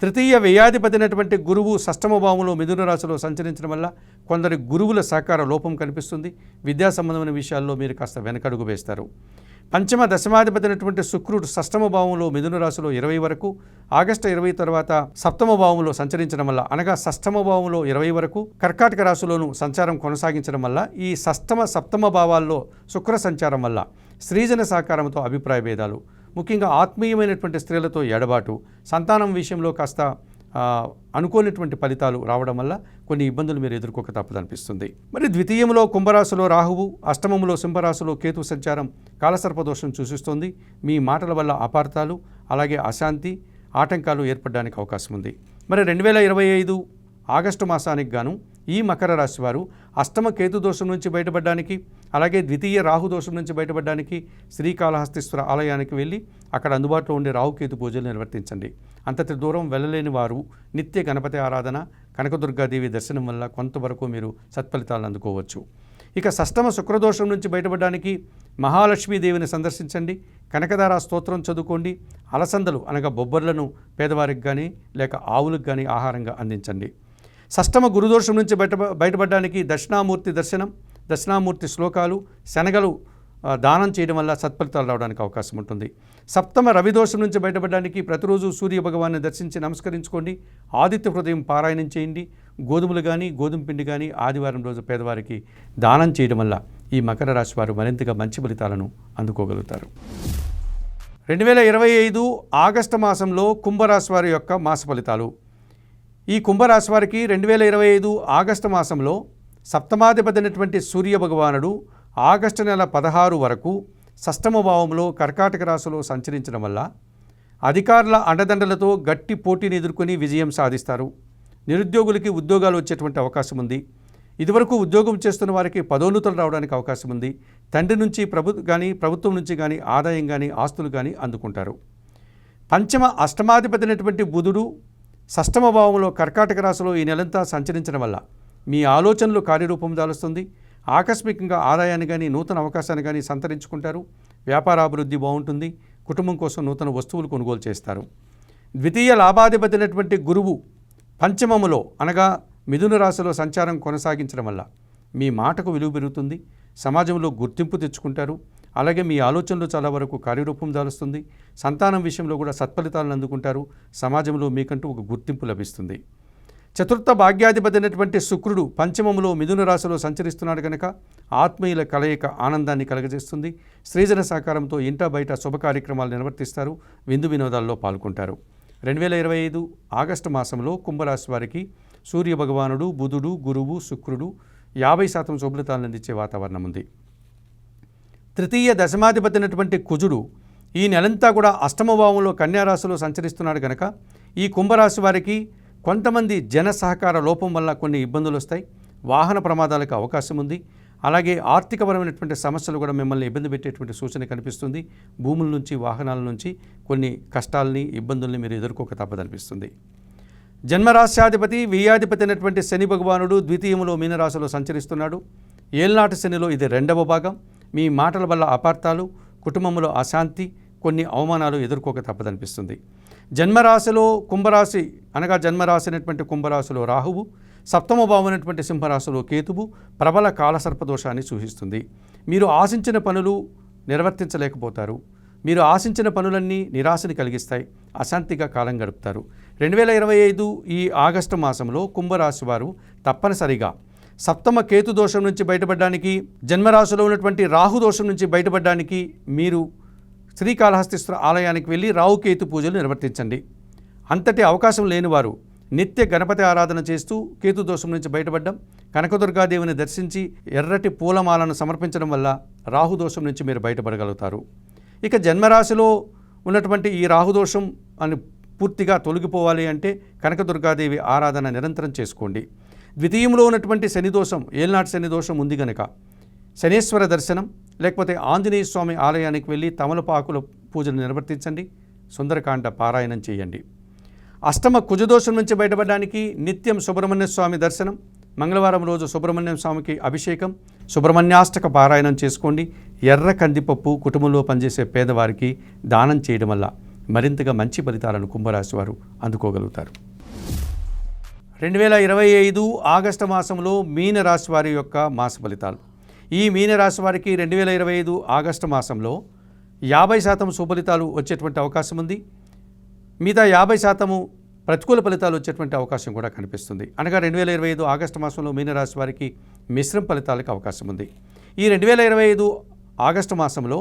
తృతీయ వ్యయాధిపతి అయినటువంటి గురువు షష్టమ భావంలో మిథున రాశిలో సంచరించడం వల్ల కొందరి గురువుల సహకార లోపం కనిపిస్తుంది. విద్యా సంబంధమైన విషయాల్లో మీరు కాస్త వెనకడుగు వేస్తారు. పంచమ దశమాధిపతి అయినటువంటి శుక్రుడు షష్టమ భావంలో మిథున రాశిలో 20 వరకు, ఆగస్టు 20 తర్వాత సప్తమ భావంలో సంచరించడం వల్ల అనగా షష్టమ భావంలో 20 వరకు కర్కాటక రాశిలోనూ సంచారం కొనసాగించడం వల్ల ఈ షష్టమ సప్తమ భావాల్లో శుక్ర సంచారం వల్ల స్త్రీజన సహకారంతో అభిప్రాయ భేదాలు, ముఖ్యంగా ఆత్మీయమైనటువంటి స్త్రీలతో ఎడబాటు, సంతానం విషయంలో కాస్త అనుకోనిటువంటి ఫలితాలు రావడం వల్ల కొన్ని ఇబ్బందులు మీరు ఎదుర్కోక తప్పదనిపిస్తుంది. మరి ద్వితీయంలో కుంభరాశిలో రాహువు, అష్టమంలో సింహరాశిలో కేతు సంచారం కాలసర్పదోషం సూచిస్తుంది. మీ మాటల వల్ల అపార్థాలు అలాగే అశాంతి ఆటంకాలు ఏర్పడడానికి అవకాశం ఉంది. మరి 2025 ఆగస్టు మాసానికి గాను ఈ మకర రాశి వారు అష్టమ కేతు దోషం నుంచి బయటపడడానికి అలాగే ద్వితీయ రాహు దోషం నుంచి బయటపడడానికి శ్రీకాళహస్తీశ్వర ఆలయానికి వెళ్ళి అక్కడ అందుబాటులో ఉండే రాహుకేతు పూజలు నిర్వర్తించండి. అంతటి దూరం వెళ్ళలేని వారు నిత్య గణపతి ఆరాధన, కనకదుర్గాదేవి దర్శనం వల్ల కొంతవరకు మీరు సత్ఫలితాలను అందుకోవచ్చు. ఇక షష్టమ శుక్రదోషం నుంచి బయటపడడానికి మహాలక్ష్మీదేవిని సందర్శించండి. కనకదార స్తోత్రం చదువుకోండి. అలసందలు అనగా బొబ్బర్లను పేదవారికి కానీ లేక ఆవులకు కానీ ఆహారంగా అందించండి. షష్టమ గురుదోషం నుంచి బయటపడడానికి దక్షిణామూర్తి దర్శనం, దక్షిణామూర్తి శ్లోకాలు, శనగలు దానం చేయడం వల్ల సత్ఫలితాలు రావడానికి అవకాశం ఉంటుంది. సప్తమ రవిదోషం నుంచి బయటపడడానికి ప్రతిరోజు సూర్య భగవాన్ని దర్శించి నమస్కరించుకోండి. ఆదిత్య హృదయం పారాయణం చేయండి. గోధుమలు కానీ గోధుమ పిండి కానీ ఆదివారం రోజు పేదవారికి దానం చేయడం వల్ల ఈ మకర రాశి వారు మరింతగా మంచి ఫలితాలను అందుకోగలుగుతారు. 2025 ఆగస్టు మాసంలో కుంభరాశి వారి యొక్క మాస ఫలితాలు. ఈ కుంభరాశి వారికి 2025 ఆగస్టు మాసంలో సప్తమాధిపతి అయినటువంటి సూర్య భగవానుడు ఆగస్టు నెల 16 వరకు షష్టమ భావంలో కర్కాటక రాశిలో సంచరించడం వల్ల అధికారుల అండదండలతో గట్టి పోటీని ఎదుర్కొని విజయం సాధిస్తారు. నిరుద్యోగులకి ఉద్యోగాలు వచ్చేటువంటి అవకాశం ఉంది. ఇదివరకు ఉద్యోగం చేస్తున్న వారికి పదోన్నతులు రావడానికి అవకాశం ఉంది. తండ్రి నుంచి ప్రభుత్వం నుంచి కానీ ఆదాయం కానీ ఆస్తులు కానీ అందుకుంటారు. పంచమ అష్టమాధిపతి అయినటువంటి బుధుడు షష్టమ భావంలో కర్కాటక రాశిలో ఈ నెలంతా సంచరించడం వల్ల మీ ఆలోచనలు కార్యరూపం దాలుస్తుంది. ఆకస్మికంగా ఆదాయాన్ని కానీ నూతన అవకాశాన్ని కానీ సంతరించుకుంటారు. వ్యాపారాభివృద్ధి బాగుంటుంది. కుటుంబం కోసం నూతన వస్తువులు కొనుగోలు చేస్తారు. ద్వితీయ లాభాధిపతి అయినటువంటి గురువు పంచమములో అనగా మిథున రాశిలో సంచారం కొనసాగించడం వల్ల మీ మాటకు విలువ పెరుగుతుంది. సమాజంలో గుర్తింపు తెచ్చుకుంటారు. అలాగే మీ ఆలోచనలు చాలా వరకు కార్యరూపం దాలుస్తుంది. సంతానం విషయంలో కూడా సత్ఫలితాలను అందుకుంటారు. సమాజంలో మీకంటూ ఒక గుర్తింపు లభిస్తుంది. చతుర్థ భాగ్యాధిపతి అయినటువంటి శుక్రుడు పంచమములో మిథున రాశిలో సంచరిస్తున్నాడు కనుక ఆత్మీయుల కలయిక ఆనందాన్ని కలగజేస్తుంది. స్త్రీజన సహకారంతో ఇంట బయట శుభ కార్యక్రమాలు నిర్వర్తిస్తారు. విందు వినోదాల్లో పాల్గొంటారు. 2025 ఆగస్టు మాసంలో కుంభరాశి వారికి సూర్య భగవానుడు, బుధుడు, గురువు, శుక్రుడు 50% శుభ్రతాలను అందించే వాతావరణం ఉంది. తృతీయ దశమాధిపతి అయినటువంటి కుజుడు ఈ నెలంతా కూడా అష్టమ భావంలో కన్యారాశిలో సంచరిస్తున్నాడు కనుక ఈ కుంభరాశి వారికి కొంతమంది జన సహకార లోపం వల్ల కొన్ని ఇబ్బందులు వస్తాయి. వాహన ప్రమాదాలకు అవకాశం ఉంది. అలాగే ఆర్థికపరమైనటువంటి సమస్యలు కూడా మిమ్మల్ని ఇబ్బంది పెట్టేటువంటి సూచన కనిపిస్తుంది. భూముల నుంచి వాహనాల నుంచి కొన్ని కష్టాలని ఇబ్బందుల్ని మీరు ఎదుర్కోక తప్పదనిపిస్తుంది. జన్మరాశ్యాధిపతి వ్యయాధిపతి అయినటువంటి శని భగవానుడు ద్వితీయంలో మీనరాశిలో సంచరిస్తున్నాడు. ఏళ్నాటి శనిలో ఇది 2వ భాగం. మీ మాటల వల్ల అపార్థాలు, కుటుంబంలో అశాంతి, కొన్ని అవమానాలు ఎదుర్కోక తప్పదనిపిస్తుంది. జన్మరాశిలో కుంభరాశి అనగా జన్మరాశి అయినటువంటి కుంభరాశిలో రాహువు, సప్తమ భావం అయినటువంటి సింహరాశిలో కేతువు ప్రబల కాలసర్పదోషాన్ని సూచిస్తుంది. మీరు ఆశించిన పనులు నిర్వర్తించలేకపోతారు. మీరు ఆశించిన పనులన్నీ నిరాశని కలిగిస్తాయి. అశాంతిగా కాలం గడుపుతారు. 2025 ఈ ఆగస్టు మాసంలో కుంభరాశి వారు తప్పనిసరిగా సప్తమ కేతు దోషం నుంచి బయటపడడానికి, జన్మరాశిలో ఉన్నటువంటి రాహు దోషం నుంచి బయటపడడానికి మీరు శ్రీకాళహస్తీశ్వర ఆలయానికి వెళ్ళి రాహుకేతు పూజలు నిర్వర్తించండి. అంతటి అవకాశం లేనివారు నిత్య గణపతి ఆరాధన చేస్తూ కేతు దోషం నుంచి బయటపడడం, కనకదుర్గాదేవిని దర్శించి ఎర్రటి పూలమాలను సమర్పించడం వల్ల రాహుదోషం నుంచి మీరు బయటపడగలుగుతారు. ఇక జన్మరాశిలో ఉన్నటువంటి ఈ రాహుదోషం అని పూర్తిగా తొలగిపోవాలి అంటే కనకదుర్గాదేవి ఆరాధన నిరంతరం చేసుకోండి. ద్వితీయంలో ఉన్నటువంటి శనిదోషం, ఏల్నాటి శనిదోషం ఉంది కనుక శనేశ్వర దర్శనం లేకపోతే ఆంజనేయ స్వామి ఆలయానికి వెళ్ళి తమలపాకులు పూజలు నిర్వర్తించండి, సుందరకాండ పారాయణం చేయండి. అష్టమ కుజదోషం నుంచి బయటపడడానికి నిత్యం సుబ్రహ్మణ్య స్వామి దర్శనం, మంగళవారం రోజు సుబ్రహ్మణ్యం స్వామికి అభిషేకం, సుబ్రహ్మణ్యాష్టక పారాయణం చేసుకోండి. ఎర్ర కందిపప్పు కుటుంబంలో పనిచేసే పేదవారికి దానం చేయడం వల్ల మరింతగా మంచి ఫలితాలను కుంభరాశి వారు అందుకోగలుగుతారు. 2025 ఆగస్టు మాసంలో మీనరాశి వారి యొక్క మాస ఫలితాలు. ఈ మీనరాశి వారికి 2025 ఆగస్టు మాసంలో 50% సుఫలితాలు వచ్చేటువంటి అవకాశం ఉంది. మిగతా 50% ప్రతికూల ఫలితాలు వచ్చేటువంటి అవకాశం కూడా కనిపిస్తుంది. అనగా 2025 ఆగస్టు మాసంలో మీనరాశి వారికి మిశ్రమ ఫలితాలకు అవకాశం ఉంది. ఈ 2025 ఆగస్టు మాసంలో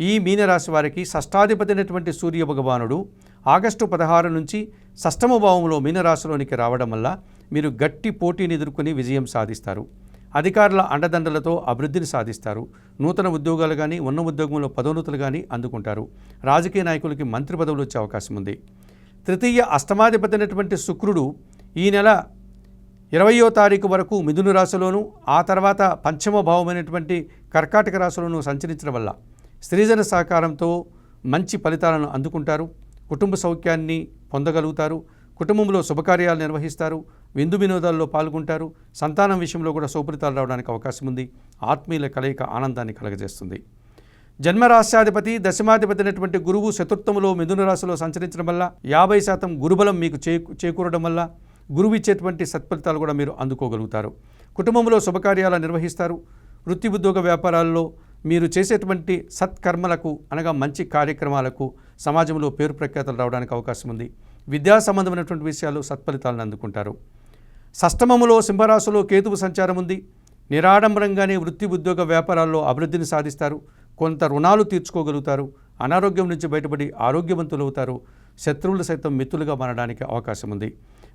ఈ మీనరాశి వారికి షష్టాధిపతి అయినటువంటి సూర్య భగవానుడు ఆగస్టు 16 నుంచి షష్టమ భావంలో మీనరాశిలోనికి రావడం వల్ల మీరు గట్టి పోటీని ఎదుర్కొని విజయం సాధిస్తారు. అధికారుల అండదండలతో అభివృద్ధిని సాధిస్తారు. నూతన ఉద్యోగాలు కానీ, ఉన్న ఉద్యోగంలో పదోన్నతులు కానీ అందుకుంటారు. రాజకీయ నాయకులకి మంత్రి పదవులు వచ్చే అవకాశం ఉంది. తృతీయ అష్టమాధిపతి అయినటువంటి శుక్రుడు ఈ నెల 20వ తారీఖు వరకు మిథున రాశిలోను, ఆ తర్వాత పంచమ భావమైనటువంటి కర్కాటక రాశిలోను సంచరించడం వల్ల స్త్రీజన సహకారంతో మంచి ఫలితాలను అందుకుంటారు. కుటుంబ సౌఖ్యాన్ని పొందగలుగుతారు. కుటుంబంలో శుభకార్యాలు నిర్వహిస్తారు. విందు వినోదాల్లో పాల్గొంటారు. సంతానం విషయంలో కూడా శుభఫలితాలు రావడానికి అవకాశం ఉంది. ఆత్మీయుల కలయిక ఆనందాన్ని కలగజేస్తుంది. జన్మరాశ్యాధిపతి దశమాధిపతి అయినటువంటి గురువు చతుర్థములో మిథున రాశిలో సంచరించడం వల్ల 50% గురుబలం మీకు చేకూరడం వల్ల గురువు ఇచ్చేటువంటి సత్ఫలితాలు కూడా మీరు అందుకోగలుగుతారు. కుటుంబంలో శుభకార్యాలు నిర్వహిస్తారు. వృత్తి ఉద్యోగ వ్యాపారాల్లో మీరు చేసేటువంటి సత్కర్మలకు అనగా మంచి కార్యక్రమాలకు సమాజంలో పేరు ప్రఖ్యాతలు రావడానికి అవకాశం ఉంది. విద్యా సంబంధమైనటువంటి విషయాలు సత్ఫలితాలను అందుకుంటారు. షష్టమములో సింహరాశిలో కేతువు సంచారం ఉంది. నిరాడంబరంగానే వృత్తి ఉద్యోగ వ్యాపారాల్లో అభివృద్ధిని సాధిస్తారు. కొంత రుణాలు తీర్చుకోగలుగుతారు. అనారోగ్యం నుంచి బయటపడి ఆరోగ్యవంతులు అవుతారు. శత్రువులు సైతం మిత్రులుగా మారడానికి అవకాశం ఉంది.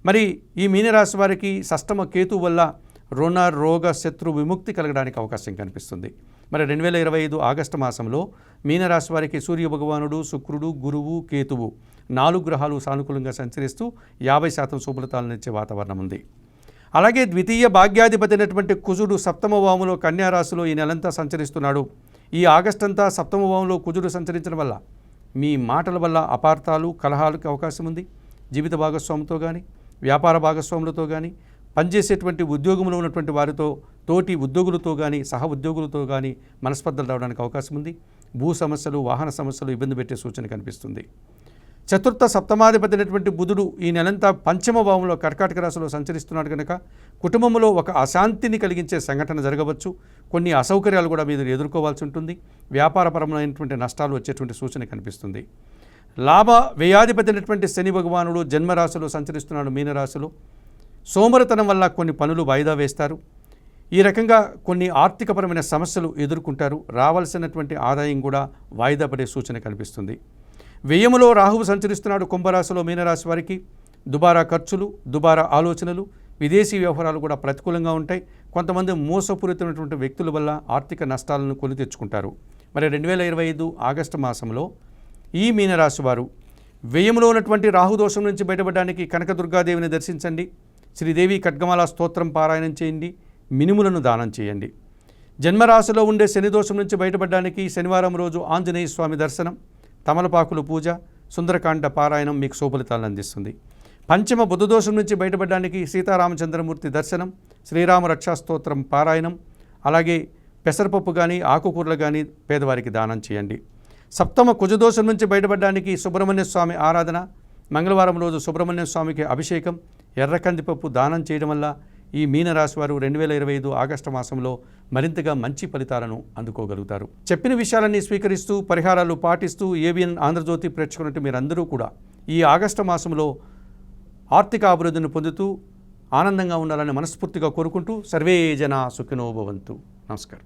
మరి ఈ మీనరాశి వారికి షష్టమ కేతు వల్ల రుణ రోగ శత్రు విముక్తి కలగడానికి అవకాశం కనిపిస్తుంది. మరి 2025 ఆగస్టు మాసంలో మీనరాశి వారికి సూర్య భగవానుడు, శుక్రుడు, గురువు, కేతువు 4 గ్రహాలు సానుకూలంగా సంచరిస్తూ 50% శుభఫలితాలను ఇచ్చే వాతావరణం ఉంది. అలాగే ద్వితీయ భాగ్యాధిపతి అయినటువంటి కుజుడు సప్తమ భావంలో కన్యా రాశిలో ఈ నెలంతా సంచరిస్తున్నాడు. ఈ ఆగస్టు అంతా సప్తమ భావంలో కుజుడు సంచరించడం వల్ల మీ మాటల వల్ల అపార్థాలు, కలహాలకు అవకాశం ఉంది. జీవిత భాగస్వామితో కానీ, వ్యాపార భాగస్వాములతో కానీ, పనిచేసేటువంటి ఉద్యోగంలో ఉన్నటువంటి వారితో, తోటి ఉద్యోగులతో కానీ, సహ ఉద్యోగులతో కానీ మనస్పర్ధలు రావడానికి అవకాశం ఉంది. భూ సమస్యలు, వాహన సమస్యలు ఇబ్బంది పెట్టే సూచన కనిపిస్తుంది. చతుర్థ సప్తమాధిపతి అయినటువంటి బుధుడు ఈ నెలంతా పంచమ భావంలో కర్కాటక రాశిలో సంచరిస్తున్నాడు కనుక కుటుంబంలో ఒక అశాంతిని కలిగించే సంఘటన జరగవచ్చు. కొన్ని అసౌకర్యాలు కూడా మీరు ఎదుర్కోవాల్సి ఉంటుంది. వ్యాపారపరమైనటువంటి నష్టాలు వచ్చేటువంటి సూచన కనిపిస్తుంది. లాభ వ్యయాధిపతి అయినటువంటి శని భగవానుడు జన్మరాశిలో సంచరిస్తున్నాడు మీనరాశిలో. సోమరితనం వల్ల కొన్ని పనులు వాయిదా వేస్తారు. ఈ రకంగా కొన్ని ఆర్థికపరమైన సమస్యలు ఎదుర్కొంటారు. రావాల్సినటువంటి ఆదాయం కూడా వాయిదా పడే సూచన కనిపిస్తుంది. వ్యయములో రాహువు సంచరిస్తున్నాడు కుంభరాశిలో మీనరాశి వారికి. దుబారా ఖర్చులు, దుబారా ఆలోచనలు, విదేశీ వ్యవహారాలు కూడా ప్రతికూలంగా ఉంటాయి. కొంతమంది మోసపూరితమైనటువంటి వ్యక్తుల వల్ల ఆర్థిక నష్టాలను కొని తెచ్చుకుంటారు. మరి 2025 ఆగస్టు మాసంలో ఈ మీనరాశి వారు వ్యయములో ఉన్నటువంటి రాహుదోషం నుంచి బయటపడడానికి కనకదుర్గాదేవిని దర్శించండి. శ్రీదేవి ఖడ్గమాల స్తోత్రం పారాయణం చేయండి. మినుములను దానం చేయండి. జన్మరాశిలో ఉండే శనిదోషం నుంచి బయటపడడానికి శనివారం రోజు ఆంజనేయ స్వామి దర్శనం, తమలపాకులు పూజ, సుందరకాండ పారాయణం మీకు శుభఫలితాలను అందిస్తుంది. పంచమ బుధదోషం నుంచి బయటపడడానికి సీతారామచంద్రమూర్తి దర్శనం, శ్రీరామ రక్షాస్తోత్రం పారాయణం, అలాగే పెసరపప్పు కానీ, ఆకుకూరలు కానీ పేదవారికి దానం చేయండి. సప్తమ కుజదోషం నుంచి బయటపడడానికి సుబ్రహ్మణ్య స్వామి ఆరాధన, మంగళవారం రోజు సుబ్రహ్మణ్య స్వామికి అభిషేకం, ఎర్ర కందిపప్పు దానం చేయడం వల్ల ఈ మీనరాశి వారు 2025 ఆగస్టు మాసంలో మరింతగా మంచి ఫలితాలను అందుకోగలుగుతారు. చెప్పిన విషయాలన్నీ స్వీకరిస్తూ పరిహారాలు పాటిస్తూ ఏబిఎన్ ఆంధ్రజ్యోతి ప్రేక్షకున్నట్టు మీరందరూ కూడా ఈ ఆగస్టు మాసంలో ఆర్థిక అభివృద్ధిని పొందుతూ ఆనందంగా ఉండాలని మనస్ఫూర్తిగా కోరుకుంటూ సర్వే జనా సుఖినో భవంతు. నమస్కారం.